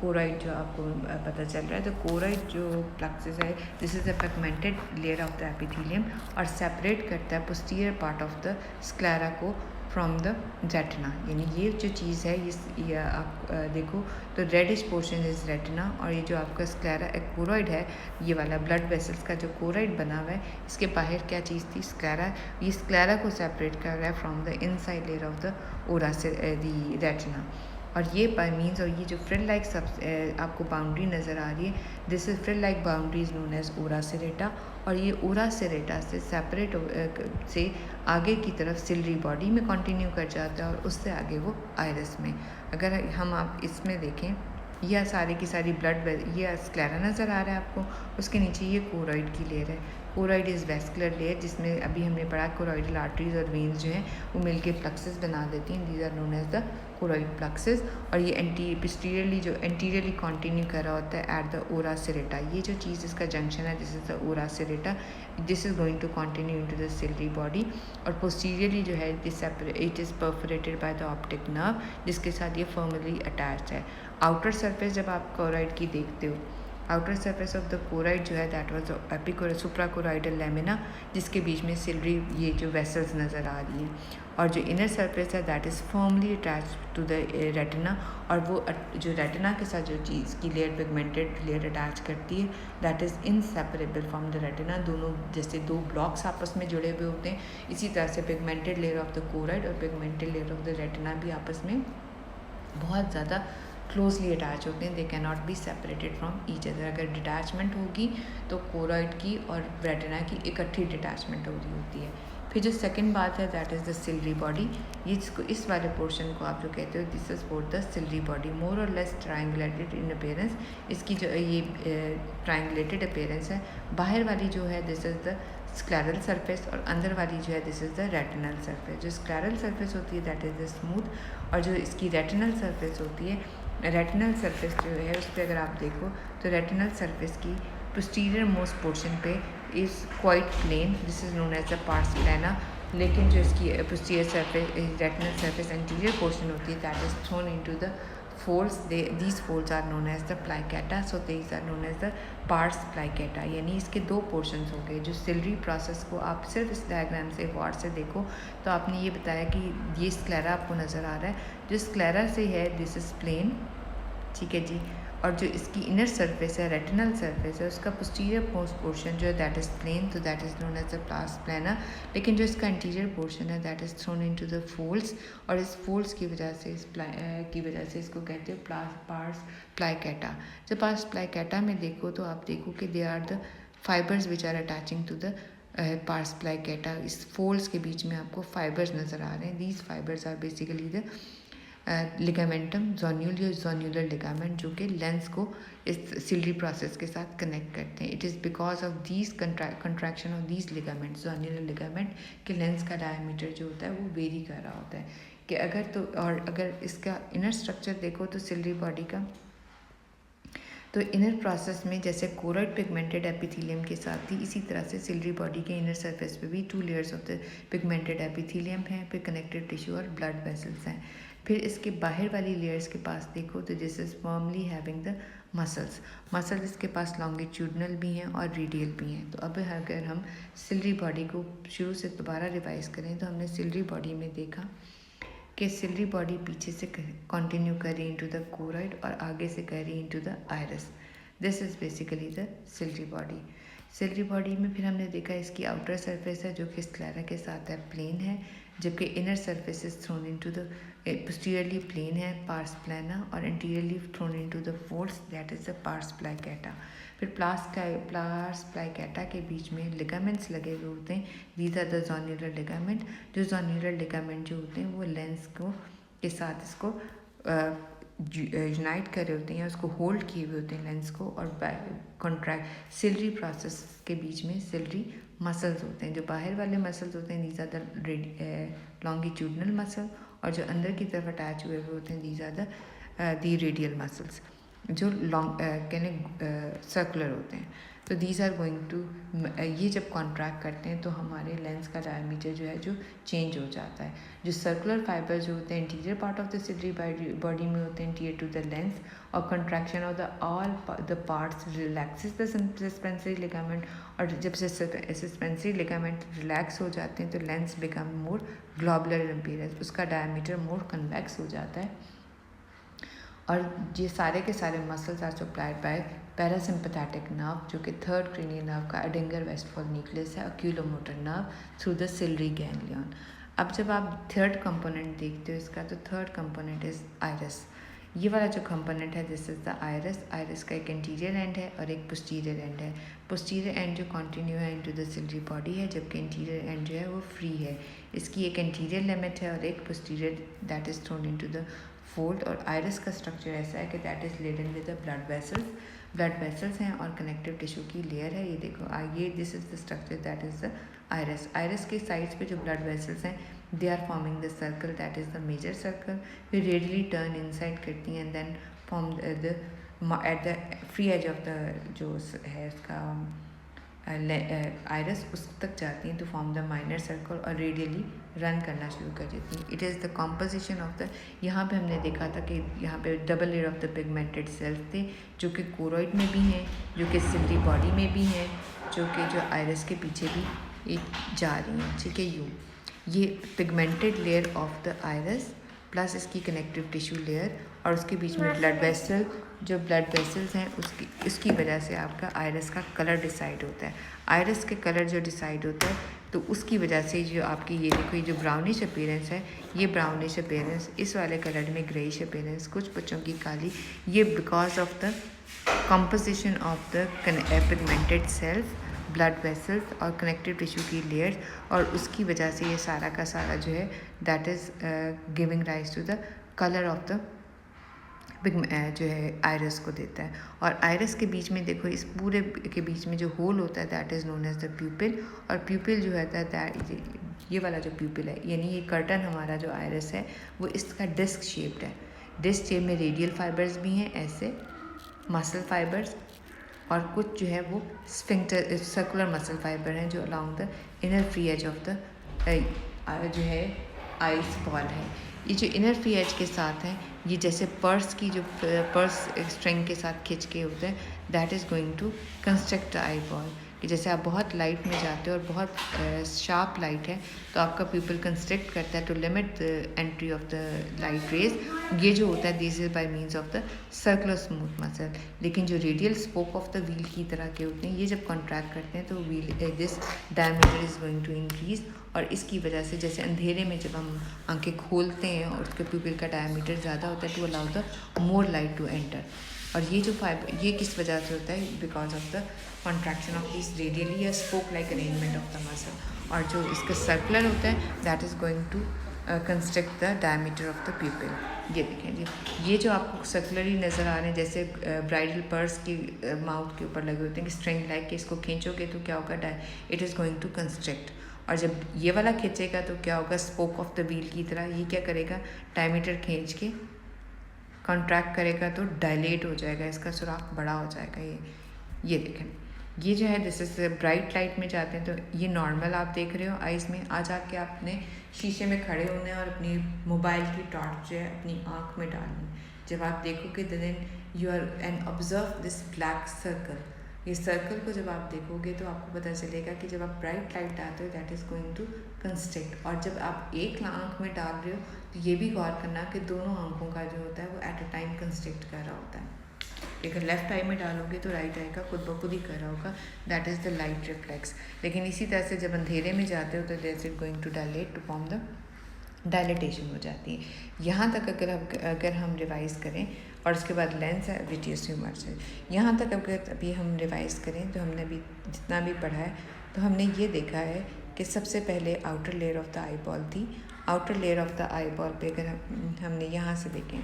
कोराइड जो आपको पता चल रहा है। तो कोराइड जो प्लक्सस है, this is the pigmented layer of the epithelium और सेपरेट करता है posterior part of the sclera को फ्रॉम द रेटिना। यानी ये जो चीज़ है, ये आप देखो तो रेडिश पोर्शन इज़ रेटिना, और ये जो आपका स्क्लेरा एक कोराइड है, ये वाला ब्लड वेसल्स का जो कोराइड बना हुआ है, इसके बाहर क्या चीज़ थी, स्क्लेरा। ये स्क्लेरा को सेपरेट कर रहा है from the inside layer of the ora से दी रेटिना। और ये बाय मीन्स, और ये जो फ्रिल लाइक सब आपको बाउंड्री नज़र आ रही है, this is frill like boundary is known as ora serrata. और ये ओरा सेरेटा से सेपरेट से आगे की तरफ सिलरी बॉडी में कंटिन्यू कर जाता है, और उससे आगे वो आयरस में। अगर हम आप इसमें देखें, यह सारी की सारी ब्लड, ये स्क्लेरा नज़र आ रहा है आपको, उसके नीचे ये कोराइड की लेयर है। कोराइड इज़ वेस्कुलर लेयर, जिसमें अभी हमने पढ़ा कोराइडल आर्टरीज और वेन्स जो हैं वो मिलके प्लक्सेस बना देती हैं। These are known as the choroid plexuses. और ये एंटीरियरली कंटिन्यू कर रहा होता है एट द ओरा सेरेटा। ये जो चीज़ इसका जंक्शन है, this is the ora serrata, this is going to continue into the ciliary body. और पोस्टीरियरली जो है it is perforated by the optic nerve, जिसके साथ ये फर्मली अटैच्ड है। आउटर सरफेस जब आप कोराइड की देखते हो, outer surface of the choroid जो है दैट वाज सुप्राकोराइडल लेमिना, जिसके बीच में सिलरी ये जो वेसल्स नज़र आ रही हैं। और जो इनर सरफेस है that is firmly attach to the retina, और वो जो रेटिना के साथ जो चीज़ की लेयर पिगमेंटेड लेयर अटैच करती है, that is inseparable from the retina. दोनों जैसे दो ब्लॉक्स आपस में जुड़े हुए होते हैं, इसी तरह से pigmented layer of the choroid और pigmented layer of the retina भी आपस में बहुत ज़्यादा क्लोजली अटैच होते हैं। They can not be separated from each other. अगर डिटैचमेंट होगी तो कोराइड की और रेटिना की इकट्ठी डिटैचमेंट हो रही होती है। फिर जो सेकंड बात है that is the ciliary body. ये इसको, इस वाले पोर्शन को आप जो कहते हो, this is for the ciliary body, more और लेस ट्रायंगुलेटेड इन अपेयरेंस। इसकी जो ये ट्रायंगुलेटेड अपेयरेंस है। बाहर वाली जो है this is the scleral surface, और अंदर वाली जो है this is the retinal surface. जो स्क्लेरल सरफेस होती है दैट इज़ द स्मूथ, और जो इसकी रेटिनल सरफेस होती है, रेटिनल सरफेस जो है उस पर अगर आप देखो तो रेटिनल सरफेस की पोस्टीरियर मोस्ट पोर्शन पे is quite plain, this is known as the pars plana. लेकिन जो इसकी posterior surface, retinal surface anterior portion होती है, that is thrown into the folds. These folds are known as the plicata, so these are known as the pars plicata। यानी इसके दो पोर्शंस हो गए। जो सिलरी प्रोसेस को आप सिर्फ इस डायग्राम से गौर से देखो तो आपने ये बताया कि ये स्क्लेरा आपको नज़र आ रहा है। जो स्क्लेरा से है दिस इज़ प्लेन, ठीक है जी। और जो इसकी इनर सरफेस है, रेटिनल सरफेस है, उसका पोस्टीरियर मोस्ट पोर्शन जो है दैट इज़ प्लेन, तो that is known as the pars plana. लेकिन जो इसका इंटीरियर पोर्शन है that is thrown into the folds, और इस फोल्ड्स की वजह से इसको कहते हैं पार्स प्लाइकेटा। जब पार्स प्लाइकेटा में देखो तो आप देखो कि they are the fibres which are attaching to the pars plicata. इस फोल्ड्स के बीच में आपको फाइबर्स नज़र आ रहे हैं। These fibres are basically the ligamentum zonule या जोन्यूलर लिगामेंट, जो कि लेंस को इस सिलरी प्रोसेस के साथ कनेक्ट करते हैं। It is because of these contraction of these ligament, zonular ligament, के लेंस का डायमीटर जो होता है वो वेरी कर रहा होता है। कि अगर इसका इनर स्ट्रक्चर देखो तो सिलरी बॉडी का, तो इनर प्रोसेस में जैसे कोराइड पिगमेंटेड एपिथेलियम के साथ ही, इसी तरह से सिलरी बॉडी के इनर सरफेस पे भी 2 layers of the pigmented epithelium हैं, फिर कनेक्टेड टिश्यू और ब्लड वेसल्स हैं। फिर इसके बाहर वाली लेयर्स के पास देखो तो this is formally having the muscles इसके पास लॉन्गिट्यूडनल भी हैं और रेडियल भी हैं। तो अब अगर हम सिलरी बॉडी को शुरू से दोबारा रिवाइज करें तो हमने सिलरी बॉडी में देखा कि सिलरी बॉडी पीछे से कंटिन्यू कर रही इनटू द कोराइड और आगे से कर रही into the iris. This is basically the ciliary body. Ciliary body में फिर हमने देखा इसकी आउटर सरफेस है जो कि स्क्लेरा के साथ है, प्लेन है, जबकि inner surface is thrown into the posteriorly plain है, पार्स प्लाना, और interiorly thrown into the folds, that is the pars plicata. फिर पार्स प्लाइकेटा के बीच में लिगामेंट्स लगे हुए होते हैं। These are the zonular ligament. जो जोन्यूलर लिगामेंट जो होते हैं वो लेंस को के साथ इसको यूनाइट करे होते हैं, उसको होल्ड किए हुए होते हैं लेंस को, और कॉन्ट्रैक्ट सिलरी प्रोसेस के बीच में सिलरी मसल्स होते हैं। जो बाहर वाले मसल्स होते हैं these are the longitudinal muscle, और जो अंदर की तरफ अटैच हुए हुए होते हैं these are the radial muscles जो लॉन्ग कहने सर्कुलर होते हैं। तो दीज आर गोइंग टू, ये जब कॉन्ट्रैक्ट करते हैं तो हमारे लेंस का डायमीटर जो है जो चेंज हो जाता है। जो सर्कुलर फाइबर जो होते हैं interior part of the ciliary body में होते हैं इंटीरियर टू द लेंस, और contraction of the all the parts relaxes the suspensory ligament, और जब से सस्पेंसरी लिगामेंट रिलैक्स हो जाते हैं तो lens become more globular in appearance, उसका डायमीटर मोर कन्वेक्स हो जाता है। और ये सारे के सारे muscles are supplied by parasympathetic nerve जो कि थर्ड क्रेनियल नर्व का एडिंगर वेस्टफॉल न्यूक्लियस है, oculomotor nerve through the ciliary ganglion. अब जब आप थर्ड कंपोनेंट देखते हो इसका, तो थर्ड कंपोनेंट इज आइरिस। ये वाला जो कंपोनेंट है this is the iris. Iris का एक इंटीरियर एंड है और एक पोस्टीरियर एंड है। पोस्टीरियर एंड जो कंटिन्यू है इनटू द सिलरी बॉडी है, जबकि इंटीरियर एंड जो है वो फ्री है। इसकी एक इंटीरियर लिमिट है और एक posterior that is thrown into the fold. और आइरिस का स्ट्रक्चर ऐसा है कि that is laden with the blood vessels. Blood vessels हैं और कनेक्टिव टिश्यू की लेयर है। ये देखो ये this is the structure that is the iris. Iris के साइड्स पे जो ब्लड वेसल्स हैं they are forming the circle that is the major circle. फिर रेडियली टर्न इनसाइड करती हैं and then form the at the free edge of the जो है उसका आइरिस उस तक जाती हैं तो फॉर्म द माइनर सर्कल और रेडियली रन करना शुरू कर देती हैं। It is the composition of the, यहाँ पे हमने देखा था कि यहाँ पे double layer of the pigmented sales थे जो कि कोरोइड में भी हैं, जो कि सिलरी बॉडी में भी हैं, जो कि जो आइरिस के पीछे भी जा रही हैं। ठीक है, ये pigmented layer of the iris plus इसकी कनेक्टिव टिश्यू लेयर और उसके बीच में ब्लड वेसल, जो ब्लड वेसल्स हैं उसकी वजह से आपका आइरिस का कलर डिसाइड होता है। आइरिस के कलर जो डिसाइड होता है तो उसकी वजह से जो आपकी ये देखो ये जो ब्राउनिश अपीयरेंस है, ये ब्राउनिश अपीयरेंस, इस वाले कलर में ग्रेइश अपीयरेंस, कुछ बच्चों की काली, ये because of the composition of the pigmented sales, blood vessels और कनेक्टिव टिश्यू की लेयर्स, और उसकी वजह से ये सारा का सारा जो है that is giving rise to the colour of the जो है आइरिस को देता है। और आइरिस के बीच में देखो इस पूरे के बीच में जो होल होता है that is known as the pupil. और प्यूपिल जो है ये वाला जो प्यूपिल है यानी ये कर्टन हमारा जो आइरिस है वो इसका डिस्क शेप्ड है। डिस्क शेप में रेडियल फाइबर्स भी हैं ऐसे मसल फाइबर्स, और कुछ जो है वो स्फिंक्टर सर्कुलर मसल फाइबर हैं जो along the inner free edge of the जो है आइस बॉल है। ये जो इनर फ्री एज के साथ हैं ये जैसे पर्स की जो पर्स स्ट्रिंग के साथ खिंच के होते हैं that is going to construct the I ball. कि जैसे आप बहुत लाइट में जाते हो और बहुत शार्प लाइट है तो आपका प्यूपिल कंस्ट्रक्ट करता है to limit the entry of the light rays. ये जो होता है this is by means of the circular smooth muscle. लेकिन जो radial spoke of the wheel की तरह के होते हैं ये जब कॉन्ट्रैक्ट करते हैं तो wheel this diameter is going to increase, और इसकी वजह से जैसे अंधेरे में जब हम आंखें खोलते हैं और उसके प्यूपिल का डायमीटर ज़्यादा होता है to allow the more light to enter. और ये जो फाइबर ये किस वजह से होता है because of the contraction of this radially या spoke like arrangement of the muscle. और जो इसका सर्कुलर होता है that is going to construct the diameter of the pupil. ये देखें जी, ये जो आपको सर्कुलरली नज़र आ रहे हैं जैसे ब्राइडल पर्स की माउथ के ऊपर लगे होते हैं कि स्ट्रिंग लाइक के इसको खींचोगे तो क्या होगा it is going to construct. और जब ये वाला खींचेगा तो क्या होगा स्पोक ऑफ द व्हील की तरह ये क्या करेगा डायमीटर खींच के कॉन्ट्रैक्ट करेगा तो डायलेट हो जाएगा, इसका सुराख बड़ा हो जाएगा। ये देखें ये जो है दिस इज ब्राइट लाइट में जाते हैं तो ये नॉर्मल आप देख रहे हो आइज़ में। आज आके आपने शीशे में खड़े होना है और अपनी मोबाइल की टॉर्च जो है अपनी आँख में डालनी। जब आप देखोगे then you are and observe this black circle. ये सर्कल को जब आप देखोगे तो आपको पता चलेगा कि जब आप ब्राइट लाइट डालते हो that is going to construct. और जब आप एक आँख में डाल रहे हो तो ये भी गौर करना कि दोनों आँखों का जो होता है वो एट अ टाइम कंस्ट्रक्ट कर रहा होता है। अगर लेफ्ट आई में डालोगे तो राइट आई का खुद ब खुद ही कर रहा होगा, that is the light reflex. लेकिन इसी तरह से जब अंधेरे में जाते हो तो that is going to dilate to form the dilatation हो जाती है। यहाँ तक अगर हम रिवाइज़ करें और उसके बाद लेंस है विटियस ह्यूमर से, यहाँ तक अगर अभी हम रिवाइज़ करें तो हमने अभी जितना भी पढ़ा है तो हमने ये देखा है कि सबसे पहले outer layer of the I ball थी। Outer layer of the I ball पे अगर हमने यहाँ से देखें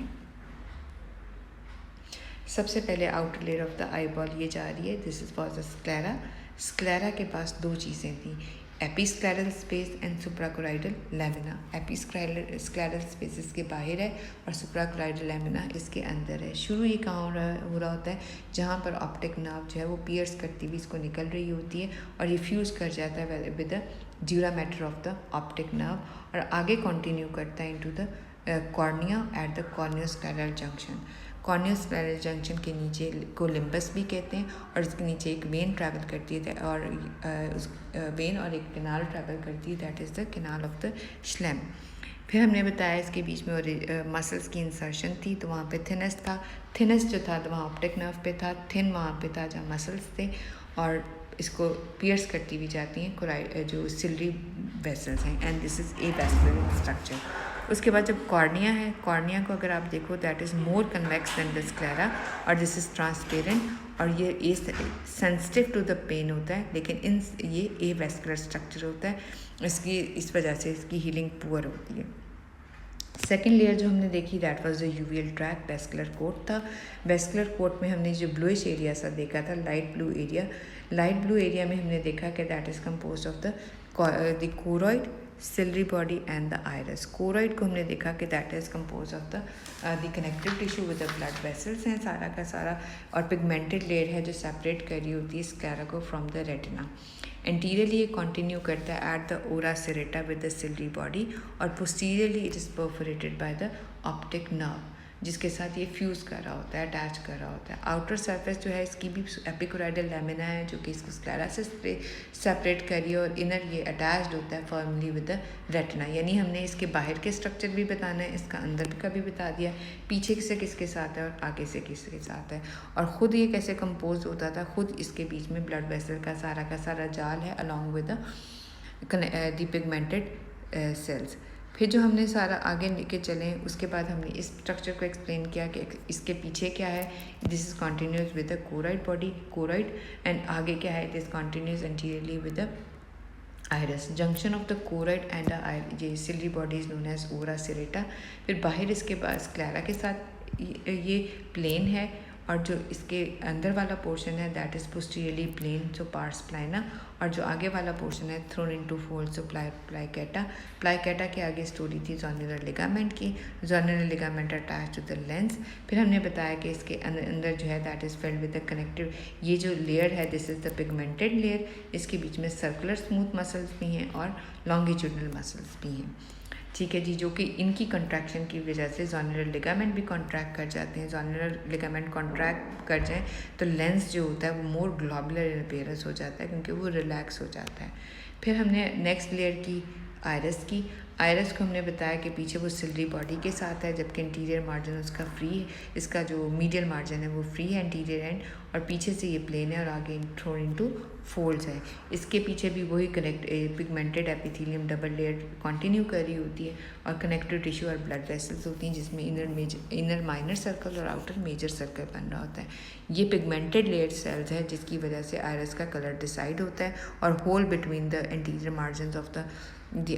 सबसे पहले outer layer of the I ball ये जा रही है, this is was the sclera. Sclera के पास दो चीज़ें थी, episcleral space and suprachoroidal lamina. Episcleral space इसके बाहर है और सुप्राकोराइडल लैमिना इसके अंदर है। शुरू ये कहाँ हो रहा होता है, जहाँ पर ऑप्टिक नर्व जो है वो पियर्स करती हुई इसको निकल रही होती है और ये फ्यूज़ कर जाता है with the dura mater of the optic nerve और आगे कंटिन्यू करता है into the cornea at the corneoscleral junction. कॉर्नियोस्क्लेरल junction के नीचे को लिम्बस भी कहते हैं और इसके नीचे एक वेन ट्रैवल करती है और उस वेन और एक कैनाल ट्रैवल करती है, that is the canal of the Schlemm. फिर हमने बताया इसके बीच में और मसल्स की इंसर्शन थी, तो वहाँ पे थिनेस्ट था। थिनेस्ट जो था तो वहाँ ऑप्टिक नर्व पे था, थिन वहाँ पे था जहाँ मसल्स थे और इसको पियर्स करती हुई जाती हैं जो सिलरी वेसल्स हैं and this is a vascular structure. उसके बाद जब कॉर्निया है, कॉर्निया को अगर आप देखो that is more convex than the sclera और दिस इज़ ट्रांसपेरेंट और ये सेंसिटिव टू द पेन होता है, लेकिन ये ए वैस्कुलर स्ट्रक्चर होता है, इस वजह से इसकी हीलिंग पुअर होती है। सेकेंड लेयर जो हमने देखी that was the uveal tract, vascular coat था। वेस्कुलर कोट में हमने जो ब्लूइश एरिया सा देखा था, लाइट ब्लू एरिया में हमने देखा कि that is compose of the choroid, ciliary body and the iris. कोरॉइड को हमने देखा कि that is compose of the connective tissue with the blood vessels हैं सारा का सारा, और पिगमेंटेड लेयर है जो सेपरेट कर रही होती है स्क्लेरा को फ्रॉम द रेटिना। एंटीरियरली ये कंटिन्यू करता है at the ora serrata with the ciliary body और posteriorly it is perforated by the optic nerve जिसके साथ ये फ्यूज़ कर रहा होता है, अटैच कर रहा होता है। आउटर सरफेस जो है इसकी भी एपिकोराइडल लैमिना है जो कि इसको स्क्लेरा से सेपरेट कर रही है और इनर ये अटैच्ड होता है फर्मली विद द रेटिना। यानी हमने इसके बाहर के स्ट्रक्चर भी बताना है, इसका अंदर का भी बता दिया, पीछे से किसके साथ है और आगे से किसके साथ है और ख़ुद ये कैसे कंपोज होता था। ख़ुद इसके बीच में ब्लड वेसल का सारा जाल है along with the pigmented sales. फिर जो हमने सारा आगे लेके चले उसके बाद हमने इस स्ट्रक्चर को एक्सप्लेन किया कि इसके पीछे क्या है, this is continuous with the choroid body, choroid and आगे क्या है, it is continuous anteriorly with the iris. Junction of the choroid and ये ciliary body is known as ora serrata. फिर बाहर इसके बाद स्क्लेरा के साथ ये प्लेन है और जो इसके अंदर वाला पोर्शन है that is posteriorly plain so pars plana और जो आगे वाला पोर्शन है thrown into fold so plicata के आगे स्टोरी थी जोनुलर लिगामेंट की। Zonular ligament attach to the lens. फिर हमने बताया कि इसके अंदर जो है that is filled with the connective, ये जो लेयर है this is the pigmented layer, इसके बीच में सर्कुलर स्मूथ मसल्स भी हैं और लॉन्गिट्यूडनल मसल्स भी हैं, ठीक है जी, जो कि इनकी कंट्रैक्शन की वजह से जोनुलर लिगामेंट भी कॉन्ट्रैक्ट कर जाते हैं। जोनुलर लिगामेंट कॉन्ट्रैक्ट कर जाए तो लेंस जो होता है वो मोर ग्लोबुलर इन अपीयरेंस हो जाता है क्योंकि वो रिलैक्स हो जाता है। फिर हमने नेक्स्ट लेयर की आयरस की। आयरस को हमने बताया कि पीछे वो सिलरी बॉडी के साथ है जबकि इंटीरियर मार्जिन उसका फ्री है, इसका जो मीडियल मार्जिन है वो फ्री है इंटीरियर एंड, और पीछे से ये प्लेन है और आगे थ्रोन इनटू फोल्ड्स है। इसके पीछे भी वही pigmented epithelium double layer continue कर रही होती है और कनेक्टिव टिश्यू और ब्लड वेसल्स होती हैं जिसमें इनर माइनर सर्कल और आउटर मेजर सर्कल बन रहा होता है। ये पिगमेंटेड लेयर सेल्स है जिसकी वजह से आयरस का कलर डिसाइड होता है और hole between the interior margin of the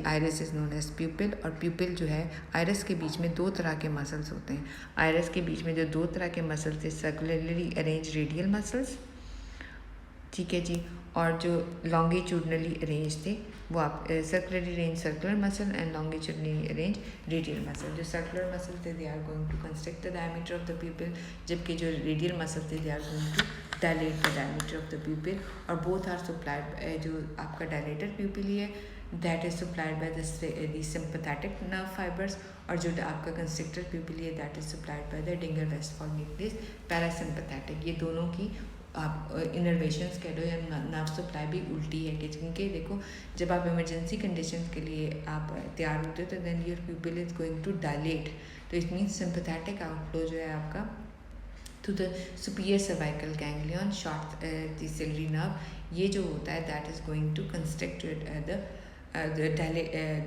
iris is known as pupil. और प्यूपिल जो है आयरस के बीच में दो तरह के मसल्स होते हैं। आयरस के बीच में जो दो तरह के मसल्स थे, सर्कुलरली अरेंज रेडियल मसल्स, ठीक है जी, और जो लॉन्गिट्यूडनली अरेंज थे वो आप circularly arrange circular muscle and longitudinally arrange radial muscle. जो सर्कुलर मसल थे they are going to construct the diameter of the pupil, जबकि जो रेडियल मसल थे they are going to dilate the diameter of the pupil. और बोथ आर सप्लाइड, जो आपका डायलेटर प्यूपिल ही है that is supplied by the sympathetic nerve fibres, और जो आपका कंस्ट्रक्टर प्यूपिल है that is supplied by the Edinger Westphal nucleus parasympathetic. ये दोनों की आप इनर्वेशंस कह लो या नर्व सप्लाई भी उल्टी है कि क्योंकि देखो जब आप इमरजेंसी कंडीशंस के लिए आप तैयार होते हो तो then your pupil is going to dilate, तो इट मीन्स सिंपैथेटिक आउटफ्लो जो है आपका to the superior cervical ganglion short the ciliary nerve, ये जो होता है that is going to construct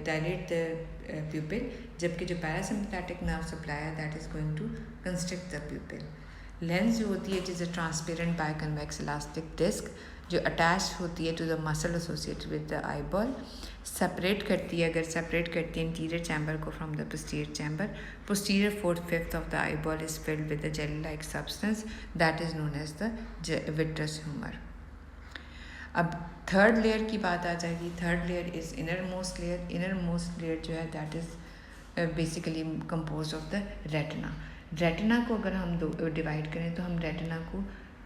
dilate the pupil, जबकि जो पैरासिम्पैथेटिक नर्व सप्लाई है that is going to construct the pupil. Lens जो होती है it is a transparent biconvex elastic disc जो अटैच होती है to the muscle associated with the eyeball, separate करती है, अगर सेपरेट करती है इंटीरियर चैम्बर को from the posterior chamber. Posterior 4/5 of the eyeball is filled with the jelly like substance that is known as the vitreous humour. अब थर्ड लेयर की बात आ जाएगी। Third layer is inner most layer. Inner most layer जो है that is basically compose of the retina. Retina को अगर हम डिवाइड करें तो हम रेटिना को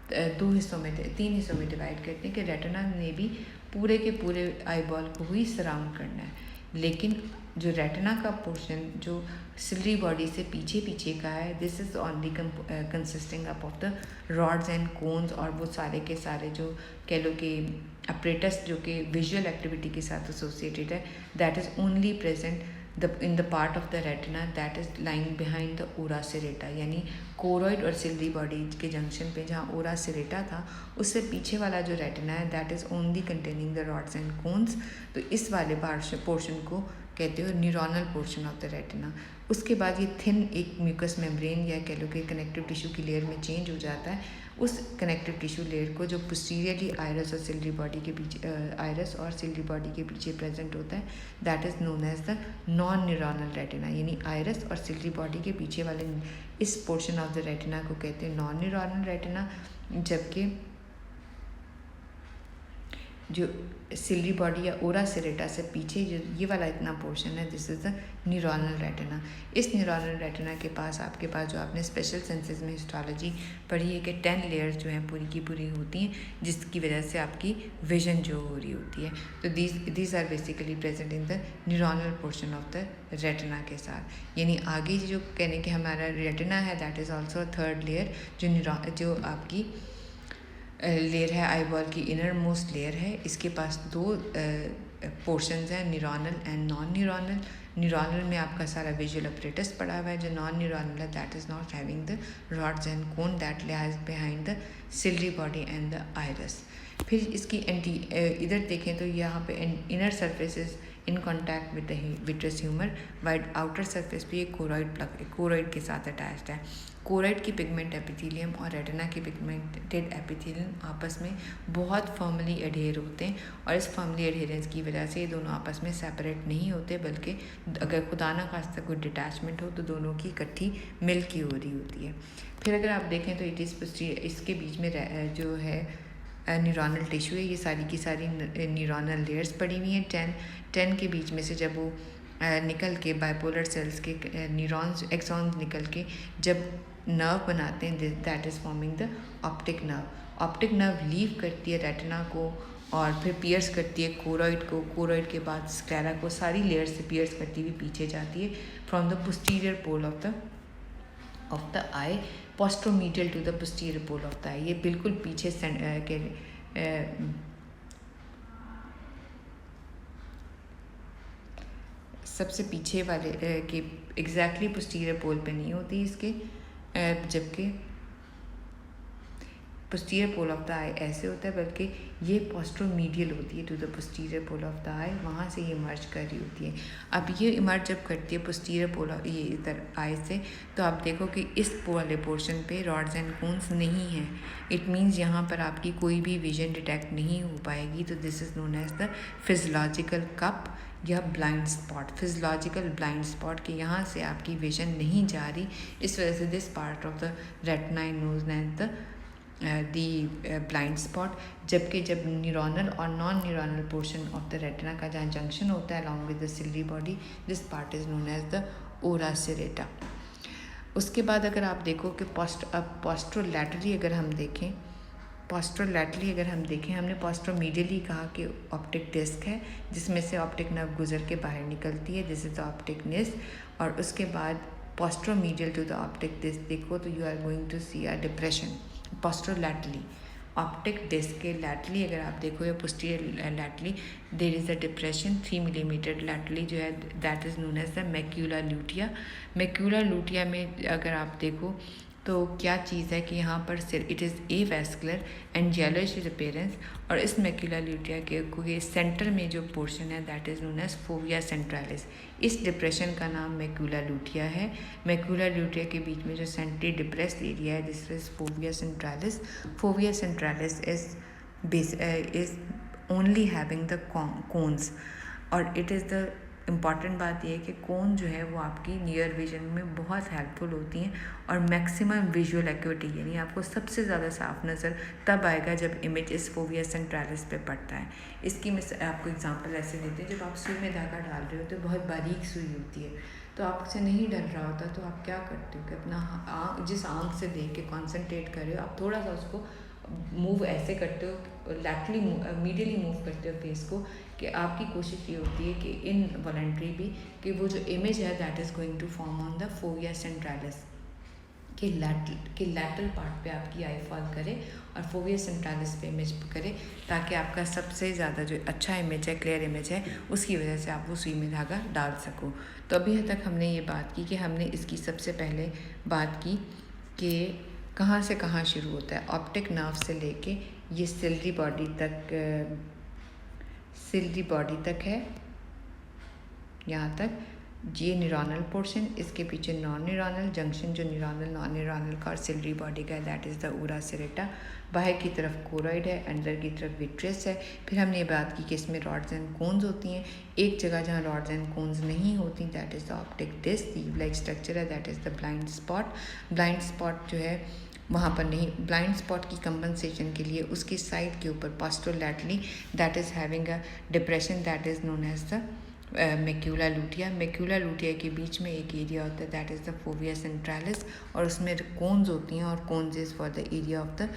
तीन हिस्सों में डिवाइड करते हैं कि रेटिना ने भी पूरे के पूरे आई बॉल को ही सराउंड करना है, लेकिन जो रेटिना का पोर्शन जो सिलरी बॉडी से पीछे पीछे का है, this is only consisting up of the rods and cones, और वो सारे के सारे जो कह लो कि अपरेटस जो कि विजुअल एक्टिविटी के साथ एसोसिएटेड है, that is only present in the part of the retina that is lying behind the ora serrata, यानी कोरोइड और सिलरी बॉडी के जंक्शन पे जहाँ ओरा सेरेटा था उससे पीछे वाला जो रेटिना है that is only containing the rods and cones. तो इस वाले पोर्शन को कहते हो neuronal portion of the retina. उसके बाद ये थिन एक म्यूकस मेम्ब्रेन या कह लो कि कनेक्टिव टिश्यू की लेयर में चेंज हो जाता है। उस कनेक्टिव टिश्यू लेयर को जो पोस्टीरियरली आयरस और सिलरी बॉडी के पीछे आयरस और सिलरी बॉडी के पीछे प्रेजेंट होता है, that is known as the non neuronal retina. यानी आयरस और सिलरी बॉडी के पीछे वाले इस पोर्शन ऑफ द रेटिना को कहते हैं नॉन न्यूरोनल रेटिना, जबकि जो सिलरी बॉडी या ओरा सेरेटा से पीछे जो ये वाला इतना पोर्शन है, this is the neuronal retina. इस न्यूरोनल रेटिना के पास आपके पास जो आपने स्पेशल सेंसेस में हिस्टोलॉजी पढ़ी है कि 10 लेयर्स जो हैं पूरी की पूरी होती हैं, जिसकी वजह से आपकी विजन जो हो रही होती है। तो these are basically present in the neuronal portion of the retina के साथ। यानी आगे जो कहने के हमारा रेटिना है that is also third layer, जो आपकी लेयर है आई बॉल की इनर मोस्ट लेयर है। इसके पास दो पोर्शंस हैं, neuronal and non neuronal. Neuronal में आपका सारा विजुअल अपरेटस पड़ा हुआ है, जो नॉन न्यूरोनल है that is not having the rods and cone that lies behind the ciliary body and the iris. फिर इसकी इधर देखें तो यहाँ पे inner surfaces in contact with the vitreous humour, wide outer surface पे ये कोरोइड के साथ अटैच्ड है। कोरोइड की पिगमेंट एपिथेलियम और रेटिना की पिगमेंटेड एपिथेलियम आपस में बहुत फर्मली एडहेर होते हैं, और इस फर्मली एडहेरेंस की वजह से ये दोनों आपस में सेपरेट नहीं होते, बल्कि अगर खुदा ना खास्ता कोई डिटैचमेंट हो तो दोनों की इकट्ठी मिल की हो रही होती है। फिर अगर आप देखें तो इट इज़ इसके बीच में जो है न्यूरोनल टिश्यू है, ये सारी की सारी न्यूरोनल लेयर्स पड़ी हुई हैं। 10 के बीच में से जब वो निकल के बाइपोलर सेल्स के न्यूरॉन्स एक्सॉन्स निकल के जब नर्व बनाते हैं, that is forming the optic nerve. Optic nerve leave करती है रेटिना को और फिर पियर्स करती है कोरोइड को, कोरोइड के बाद स्क्लेरा को, सारी लेयर से पियर्स करती हुई पीछे जाती है from the posterior pole of the eye posteromedial to the posterior pole of the eye. ये बिल्कुल पीछे सबसे पीछे वाले के एग्जैक्टली पोस्टीरियर पोल पे नहीं होती इसके, जबकि posterior pole of the eye ऐसे होता है, बल्कि ये पोस्ट्रोमीडियल होती है to the posterior pole of the eye, वहाँ से ये इमर्ज कर रही होती है। अब ये इमर्ज जब करती है पोस्टीरियर पोल ये इधर आई से, तो आप देखो कि इस वाले पोर्शन पे रॉड्स एंड कोन्स नहीं है। इट मीन्स यहाँ पर आपकी कोई भी विजन डिटेक्ट नहीं हो पाएगी। तो this is known as the physiological cup या blind spot, physiological blind spot कि यहाँ से आपकी विजन नहीं जा रही। इस वजह से this part of the retina is known as the blind spot. जबकि जब न्यूरोनल और non neuronal portion of the retina का जहाँ जंक्शन होता है along with the ciliary body, this part is known as the ora serrata. उसके बाद अगर आप देखो कि पोस्ट्रोलैटरली अगर हम देखें, हमने पोस्ट्रोमीडियली कहा कि ऑप्टिक डिस्क है जिसमें से ऑप्टिक नर्व गुजर के बाहर निकलती है, this is the optic disc. और उसके बाद posteromedial to the optic disc देखो तो you are going to see a depression posterolaterally. Optic disc के लैटरली अगर आप देखो या posterior laterally there is a depression 3 millimetre laterally जो है that is known as the macula lutea. Macula lutea में अगर आप देखो तो क्या चीज़ है कि यहाँ पर it is a vascular and yellowish appearance, और इस मैक्यूला लूटिया के सेंटर में जो पोर्शन है that is known as fovea centralis. इस डिप्रेशन का नाम मैक्यूला लूटिया है। मैक्यूला लूटिया के बीच में जो सेंट्री डिप्रेस्ड एरिया है this is fovea centralis. Fovea centralis is only having the cones, और इट इज़ द इम्पॉर्टेंट बात यह है कि कोन जो है वो आपकी नियर विजन में बहुत हेल्पफुल होती हैं और मैक्सिमम विजुअल एक्यूटी यानी आपको सबसे ज़्यादा साफ नज़र तब आएगा जब इमेज इस फोविया सेंट्रलिस पे पड़ता है। इसकी आपको एग्जांपल ऐसे देते हैं, जब आप सुई में धागा डाल रहे हो तो बहुत बारीक सुई होती है, तो आपसे नहीं डल रहा होता तो आप क्या करते हो कि अपना जिस आँख से देख के कॉन्सेंट्रेट कर रहे हो आप थोड़ा सा उसको मूव ऐसे करते हो, लैटरली मीडियली मूव करते हो फेस को, कि आपकी कोशिश ये होती है कि इन वॉलंटरी भी कि वो जो इमेज है that is going to form on the fovea centralis के लैटरल पार्ट पे आपकी आई फॉल करे और फोविया सेंट्रलिस पे इमेज करे, ताकि आपका सबसे ज़्यादा जो अच्छा इमेज है, क्लियर इमेज है, उसकी वजह से आप वो सुई में धागा डाल सको। तो अभी तक हमने ये बात की कि हमने इसकी सबसे पहले बात की कि कहाँ से कहाँ शुरू होता है। ऑप्टिक नर्व से लेके ये सिलरी बॉडी तक है, यहाँ तक ये न्यूरॉनल पोर्शन, इसके पीछे नॉन न्यूरॉनल जंक्शन जो न्यूरॉनल नॉन न्यूरॉनल का और सिलरी बॉडी का है दैट इज़ द ऊरा सेरेटा। बाहर की तरफ कोरॉइड है, अंदर की तरफ विट्रियस है। फिर हमने ये बात की कि इसमें रॉड्स एंड कोन्स होती हैं। एक जगह जहाँ रॉड्स एंड कोन्स नहीं होती that is the optic disc, leaf like structure है, that is the blind spot. Blind spot जो है वहाँ पर नहीं, ब्लाइंड स्पॉट की कंपनसेशन के लिए उसकी साइड के ऊपर posterolaterally that is having a depression that is known as the macula lutea. Macula lutea के बीच में एक एरिया होता है that is the fovea centralis, और उसमें कोन्स होती हैं और cones is for the area of the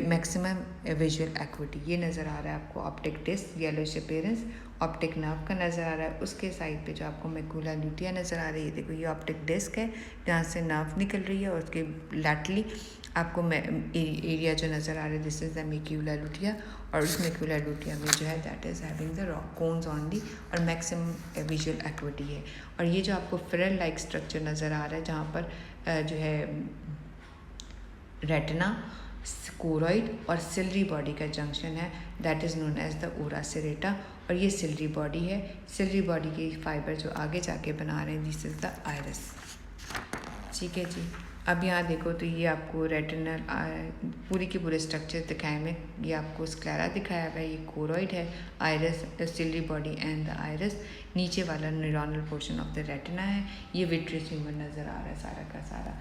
maximum visual acuity. ये नज़र आ रहा है आपको optic disc, yellowish appearance, optic nerve का नज़र आ रहा है। उसके साइड पे जो आपको मैक्यूला लूटिया नज़र आ रही है, देखो ये ऑप्टिक डिस्क है जहाँ से नर्व निकल रही है, और उसके लैटरली आपको एरिया जो नज़र आ रहा है दिस इज़ द मैक्यूला लूटिया, और उस मैक्यूला लूटिया में जो है that is having the cons only और मैक्सिमम विजुअल एक्विटी है। और ये जो आपको फ्रेल लाइक स्ट्रक्चर नज़र आ रहा है जहाँ पर जो है रेटिना, कोरॉइड और सिलरी बॉडी का जंक्शन है that is known as the ora serrata, और ये सिलरी बॉडी है। सिलरी बॉडी के फाइबर जो आगे जाके बना रहे हैं दिस इज़ द आइरिस। ठीक है जी, अब यहाँ देखो तो ये आपको रेटिनल पूरी के पूरे स्ट्रक्चर दिखाए में, ये आपको स्क्लेरा दिखाया हुआ है, ये कोरॉइड है, iris, ciliary body and the iris, नीचे वाला neuronal portion of the retina है, ये विट्रियस ह्यूमर नज़र आ रहा है सारा का सारा।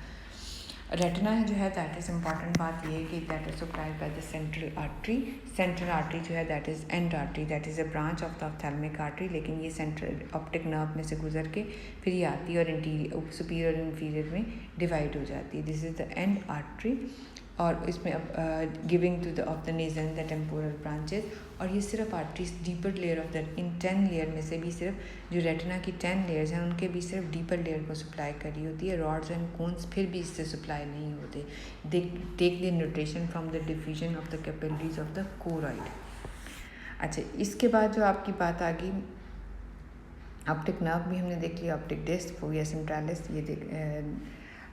रेटिना जो है दैट इज़ इम्पॉर्टेंट बात ये है कि that is supplied by the central artery जो है that is and artery, that is a branch of the ophthalmic artery, लेकिन ये सेंट्रल ऑप्टिक नर्व में से गुजर के फिर ये आती है और इंटीरियर सुपीरियर और इन्फीरियर में डिवाइड हो जाती है। This is the end artery, और इसमें giving to the of the nasal the temporal branches, और ये सिर्फ arteries deeper layer of the in 10 layer में से भी सिर्फ जो रेटिना की 10 लेयर्स हैं उनके भी सिर्फ डीपर लेयर को सप्लाई करी होती है। रॉड्स एंड कोन्स फिर भी इससे सप्लाई नहीं होते, they take the nutrition from the diffusion of the capillaries of the choroid. अच्छा, इसके बाद जो आपकी बात आ गई ऑप्टिक नर्व भी हमने देख लिया, ऑप्टिक डिस्क, फोविया सेंट्रलिस, ये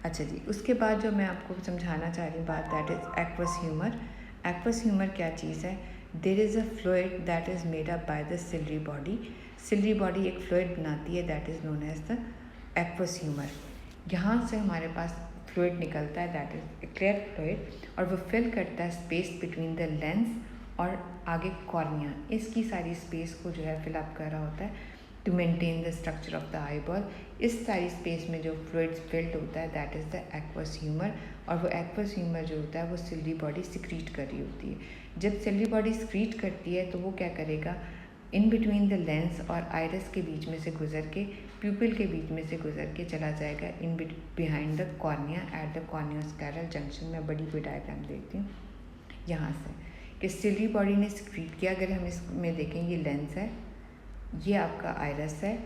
अच्छा जी, उसके बाद जो मैं आपको समझाना चाह रही हूँ बात that is aqueous humour. Aqueous humour क्या चीज़ है? There is a fluid that is made up by the ciliary body. Ciliary body एक फ्लूइड बनाती है that is known as the aqueous humour. यहाँ से हमारे पास फ्लूइड निकलता है दैट इज़ क्लियर फ्लूइड, और वो फिल करता है स्पेस बिटवीन द लेंस और आगे कॉर्निया, इसकी सारी स्पेस को जो है फिलअप कर रहा होता है to maintain the structure of the eye ball. इस सारी स्पेस में जो फ्लूइड्स फिल्ड होता है that is the aqueous humour, और वो एक्वस ह्यूमर जो होता है वो सिलरी बॉडी सिक्रीट कर रही होती है। जब सिलरी बॉडी सिक्रीट करती है तो वो क्या करेगा, इन बिटवीन द लेंस और आइरिस के बीच में से गुजर के, प्यूपिल के बीच में से गुजर के चला जाएगा in behind the cornea at the corneoscleral junction. मैं बड़ी कोई डायग्राम देखती हूँ यहाँ से कि सिलरी बॉडी ने सिक्रीट किया। अगर हम इसमें देखें ये लेंस है, ये आपका आइरिस है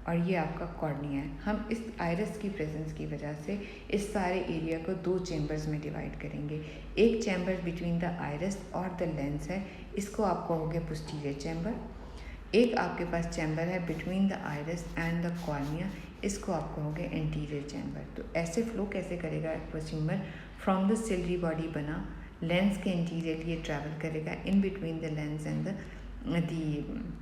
और ये आपका कॉर्निया है। हम इस आइरिस की प्रेजेंस की वजह से इस सारे एरिया को 2 चैम्बर्स में डिवाइड करेंगे। एक चैम्बर बिटवीन द आइरिस और द लेंस है, इसको आप कहोगे पोस्टीरियर चैम्बर। एक आपके पास चैम्बर है between the iris and the cornea, इसको आप कहोगे एंटीरियर चैम्बर। तो ऐसे फ्लो कैसे करेगा aqueous humour? From the ciliary body बना, लेंस के इंटीरियर ये ट्रैवल करेगा in between the lens and the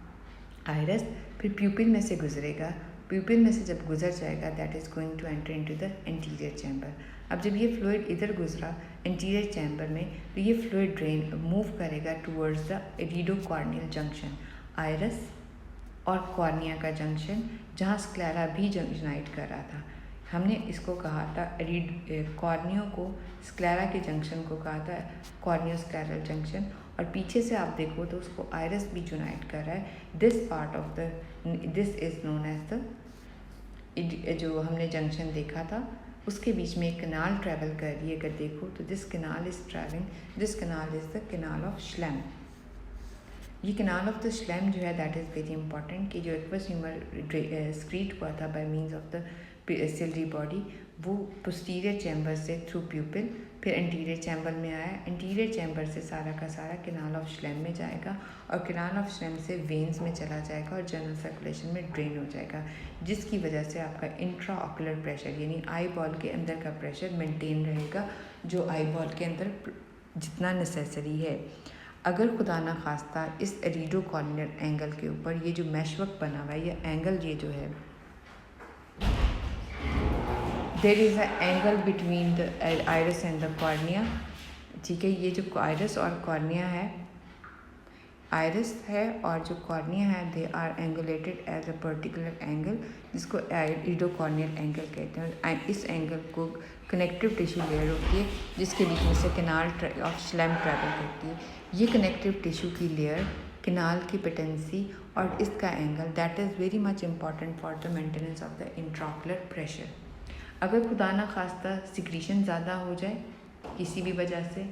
iris, फिर प्यूपिल में से गुजरेगा। प्यूपिल में से जब गुजर जाएगा that is going to enter into the anterior chamber. अब जब ये फ्लूइड इधर गुजरा एंटीरियर चैम्बर में, तो ये फ्लूइड ड्रेन मूव करेगा टूवर्ड्स द रीडोकॉर्नियल जंक्शन, आइरिस और कॉर्निया का जंक्शन जहाँ स्क्लेरा भी यूनाइट कर रहा था। हमने इसको कहा था कॉर्नियो को स्क्लेरा के जंक्शन को कहा था कॉर्नियो स्क्लेरल जंक्शन, और पीछे से आप देखो तो उसको आइरिस भी यूनाइट कर रहा है। This is known as the, जो हमने जंक्शन देखा था उसके बीच में एक कनाल ट्रैवल कर रही है। अगर देखो तो this canal is the canal of Schlemm. ये कनाल ऑफ द श्लेम जो है दैट इज़ वेरी इंपॉर्टेंट, कि जो एक्वस ह्यूमर स्क्रीट हुआ था by means of the ciliary body, वो पोस्टीरियर चैम्बर से थ्रू प्यूपिल फिर एंटीरियर चैम्बर में आया। एंटीरियर चैम्बर से सारा का सारा कनाल ऑफ श्लेम में जाएगा और कनाल ऑफ श्लेम से वेन्स में चला जाएगा और जनरल सर्कुलेशन में ड्रेन हो जाएगा, जिसकी वजह से आपका इंट्रा ऑकुलर प्रेशर यानी आई बॉल के अंदर का प्रेशर मेंटेन रहेगा, जो आई बॉल के अंदर जितना नेसेसरी है। अगर खुदा ना खास्ता इस एरिडो कॉर्नियल एंगल के ऊपर ये जो मैशवर्क बना हुआ है, ये एंगल ये जो है, there is a angle between the iris and the cornea, ठीक है। ये जो आइरिस और कॉर्निया है, आइरिस है और जो कॉर्निया है, they are angulated as a particular angle, जिसको एरिडो कॉर्नियल एंगल कहते हैं। इस एंगल को कनेक्टिव टिश्यू लेयर होती है जिसके बीच में से कनाल ऑफ श्लेम ट्रैवल करती है। ये कनेक्टिव टिश्यू की लेयर, कनाल की पेटेंसी और इसका angle that is very much important for the maintenance of the intraocular pressure. अगर खुदा ना खास्ता सिक्रीशन ज़्यादा हो जाए किसी भी वजह से,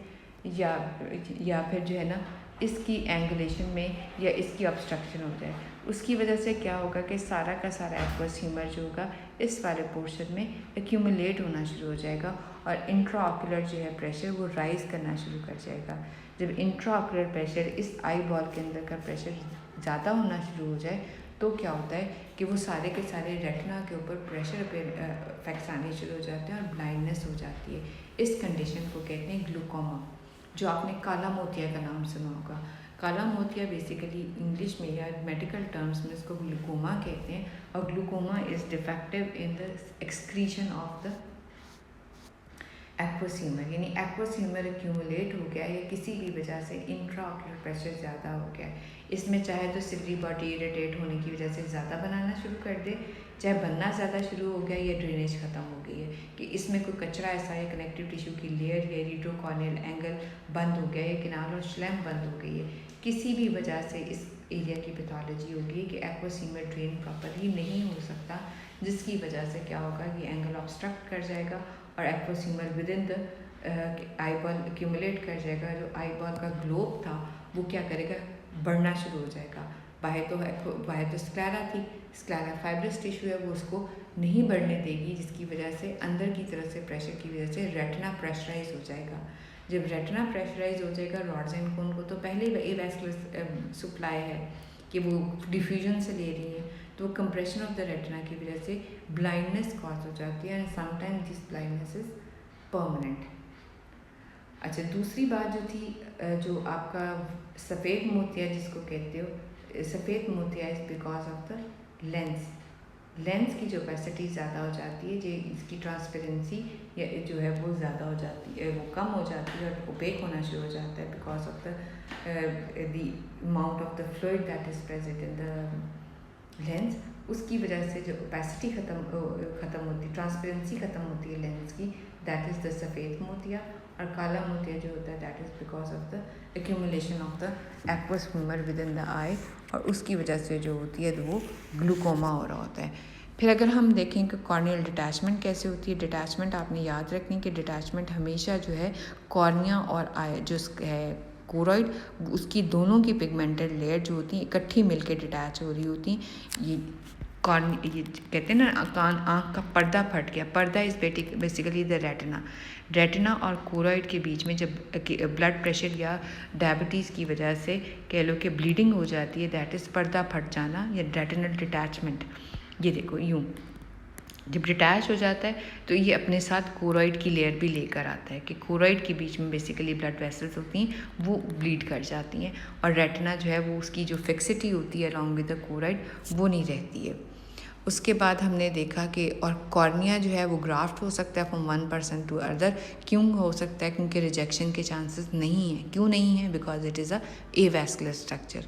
या फिर जो है ना इसकी एंगुलेशन में या इसकी ऑब्स्ट्रक्शन हो जाए, उसकी वजह से क्या होगा कि सारा का सारा एक्वस ह्यूमर जो होगा इस वाले पोर्शन में एक्यूमुलेट होना शुरू हो जाएगा और इंट्राऑकुलर जो है प्रेशर वो राइज़ करना शुरू कर जाएगा। जब इंट्राऑकुलर प्रेशर इस आई बॉल के अंदर का प्रेशर ज़्यादा होना शुरू हो जाए तो क्या होता है कि वो सारे के सारे रेटिना के ऊपर प्रेशर पे इफेक्ट्स आने शुरू हो जाते हैं और ब्लाइंडनेस हो जाती है। इस कंडीशन को कहते हैं ग्लूकोमा, जो आपने काला मोतिया का नाम सुना होगा। काला मोतिया बेसिकली इंग्लिश में या मेडिकल टर्म्स में इसको ग्लूकोमा कहते हैं, और glaucoma is defective in the excretion of the aqueous humour, यानी एक्वस ह्यूमर एक्यूमुलेट हो गया या किसी भी वजह से इंट्राऑकुलर प्रेशर ज़्यादा हो गया। इसमें चाहे तो सिलरी बॉडी इरिटेट होने की वजह से ज़्यादा बनाना शुरू कर दे, चाहे बनना ज़्यादा शुरू हो गया या ड्रेनेज ख़त्म हो गई है, कि इसमें कोई कचरा ऐसा है, कनेक्टिव टिश्यू की लेयर या एरिडोकॉर्नियल एंगल बंद हो गया या कनाल और श्लेम बंद हो गई है, किसी भी वजह से इस एरिया की पैथोलॉजी होगी कि एक्वस ह्यूमर ड्रेन प्रॉपरली नहीं हो सकता, जिसकी वजह से क्या होगा कि एंगल ऑब्स्ट्रक्ट कर जाएगा और aqueous humour within the eye ball accumulate कर जाएगा। जो आई बॉल का ग्लोब था वो क्या करेगा, बढ़ना शुरू हो जाएगा। बाहर तो स्क्लेरा थी, स्क्लेरा फाइब्रस टिश्यू है, वो उसको नहीं बढ़ने देगी, जिसकी वजह से अंदर की तरफ से प्रेशर की वजह से रेटिना प्रेशराइज हो जाएगा। जब रेटिना प्रेशराइज हो जाएगा, रॉड्स एंड कोन को तो पहले ही वेस्कुलर सप्लाई है कि वो डिफ्यूजन से ले रही है, तो कंप्रेशन ऑफ द रेटिना की वजह से ब्लाइंडनेस कॉज हो जाती है and sometimes this blindness is permanent. अच्छा, दूसरी बात जो थी, जो आपका सफ़ेद मोतिया जिसको कहते हो, सफ़ेद मोतिया is because of the lens की जो कैपेसिटी ज़्यादा हो जाती है, जो इसकी ट्रांसपेरेंसी या जो है वो ज़्यादा हो जाती है, वो कम हो जाती है और ओपेक होना शुरू हो जाता है because of the amount of the fluid that is present in the lens. उसकी वजह से जो ओपेसिटी ख़त्म होती, ट्रांसपेरेंसी ख़त्म होती है लेंस की, दैट इज़ द सफ़ेद मोतिया। और काला मोतिया जो होता है that is because of the accumulation of the aqueous humour within the eye, और उसकी वजह से जो होती है तो वो ग्लूकोमा हो रहा होता है। फिर अगर हम देखें कि कॉर्नियल डिटैचमेंट कैसे होती है, डिटैचमेंट आपने याद रखनी कि डिटैचमेंट हमेशा जो है कॉर्निया और आई जो है कोरॉइड, उसकी दोनों की पिगमेंटेड लेयर जो होती हैं इकट्ठी मिलके डिटैच हो रही होती हैं। ये कहते हैं ना आँख का पर्दा फट गया, पर्दा इज़ बेसिकली द रेटिना और कोरॉइड के बीच में जब ब्लड प्रेशर या डायबिटीज़ की वजह से कह लो कि ब्लीडिंग हो जाती है, दैट इज़ पर्दा फट जाना या रेटिनल डिटैचमेंट। ये देखो यूँ जब डिटैच हो जाता है तो ये अपने साथ कोरॉइड की लेयर भी लेकर आता है कि कोरॉइड के बीच में बेसिकली ब्लड वेसल्स होती हैं वो ब्लीड कर जाती हैं, और रेटिना जो है वो उसकी जो फिक्सिटी होती है अलॉन्ग विद द कोरॉइड वो नहीं रहती है। उसके बाद हमने देखा कि और कॉर्निया जो है वो ग्राफ्ट हो सकता है from one person to other. क्यों हो सकता है? क्योंकि रिजेक्शन के चांसेस नहीं हैं। क्यों नहीं है? Because it is a avascular structure.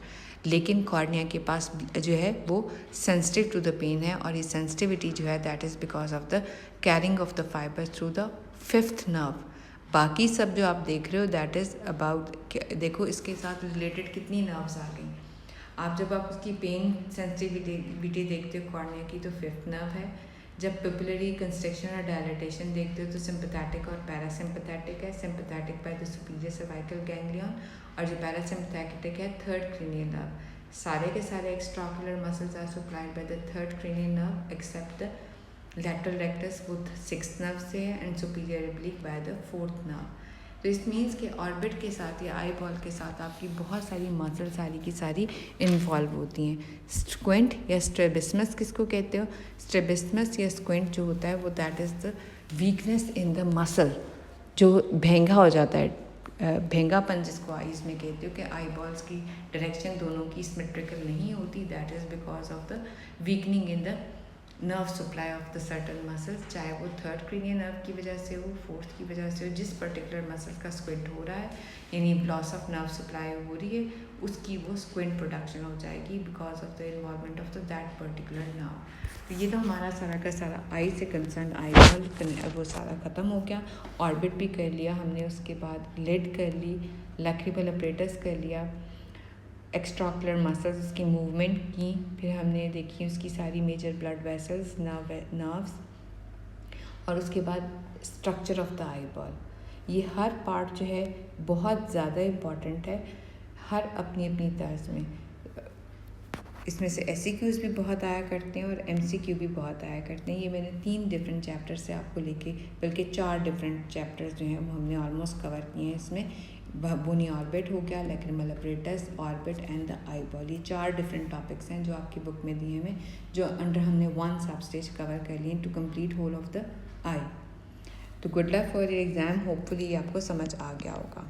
लेकिन कॉर्निया के पास जो है वो सेंसिटिव टू द पेन है, और ये सेंसिटिविटी जो है that is because of the carrying of the fibre through the 5th nerve. बाकी सब जो आप देख रहे हो दैट इज़ अबाउट, देखो इसके साथ रिलेटेड कितनी नर्व्स आ गई। आप जब आप उसकी पेन सेंसिटिविटी देखते हो कॉर्निया की तो 5th नर्व है। जब पिपुलरी कंस्ट्रक्शन और डायलेटेशन देखते हो तो सिंपैथेटिक और पैरासिम्पैथेटिक है। Sympathetic by the superior cervical ganglion, और जो पैरासिम्पैथेटिक है 3rd क्रेनियल नर्व। सारे के सारे extraocular muscles are supplied by the 3rd cranial nerve except the lateral rectus, वो 6th नर्व से है, and superior oblique by the 4th nerve. तो इस मीन्स के ऑर्बिट के साथ या आई बॉल के साथ आपकी बहुत सारी मसल सारी की सारी इन्वॉल्व होती हैं। स्क्विंट या स्ट्रेबिस्मस किसको कहते हो? स्ट्रेबिस्मस या स्क्विंट जो होता है वो that is the weakness in the muscle, जो भेंगा हो जाता है, भेंगापन जिसको आईज में कहते हो कि आई बॉल्स की डायरेक्शन दोनों की सिमेट्रिकल नहीं होती, that is because of the weakening in the nerve supply of the certain muscles, चाहे वो 3rd क्रेनियल नर्व की वजह से हो, 4th की वजह से हो, जिस पर्टिकुलर मसल का स्क्विंट हो रहा है यानी लॉस ऑफ नर्व सप्लाई हो रही है, उसकी वो स्क्विंट प्रोडक्शन हो जाएगी because of the involvement of the that particular nerve. तो ये तो हमारा सारा का सारा आई से कंसर्न आई बॉल वो सारा ख़त्म हो गया। ऑर्बिट भी कर लिया हमने, उसके बाद लिड कर ली, लैक्रिमल अपरेटस कर लिया, एक्स्ट्राओकुलर मसल्स उसकी मूवमेंट की, फिर हमने देखी उसकी सारी मेजर ब्लड वेसल्स, नर्व्स, और उसके बाद structure of the I ball. ये हर पार्ट जो है बहुत ज़्यादा इम्पॉर्टेंट है, हर अपनी अपनी तर्ज में। इसमें से SCQs भी बहुत आया करते हैं और MCQ भी बहुत आया करते हैं। ये मैंने 3 डिफरेंट चैप्टर से आपको लेके, बल्कि 4 डिफरेंट चैप्टर्स जो हैं वो हमने ऑलमोस्ट कवर किए हैं। इसमें बोनी ऑर्बिट हो गया, lacrimal apparatus, orbit and the I ball, ये 4 डिफरेंट टॉपिक्स हैं जो आपकी बुक में दिए हुए, जो अंडर हमने 1 सब स्टेज कवर कर लिए to complete whole of the eye. तो good luck for your exam, hopefully आपको समझ आ गया होगा।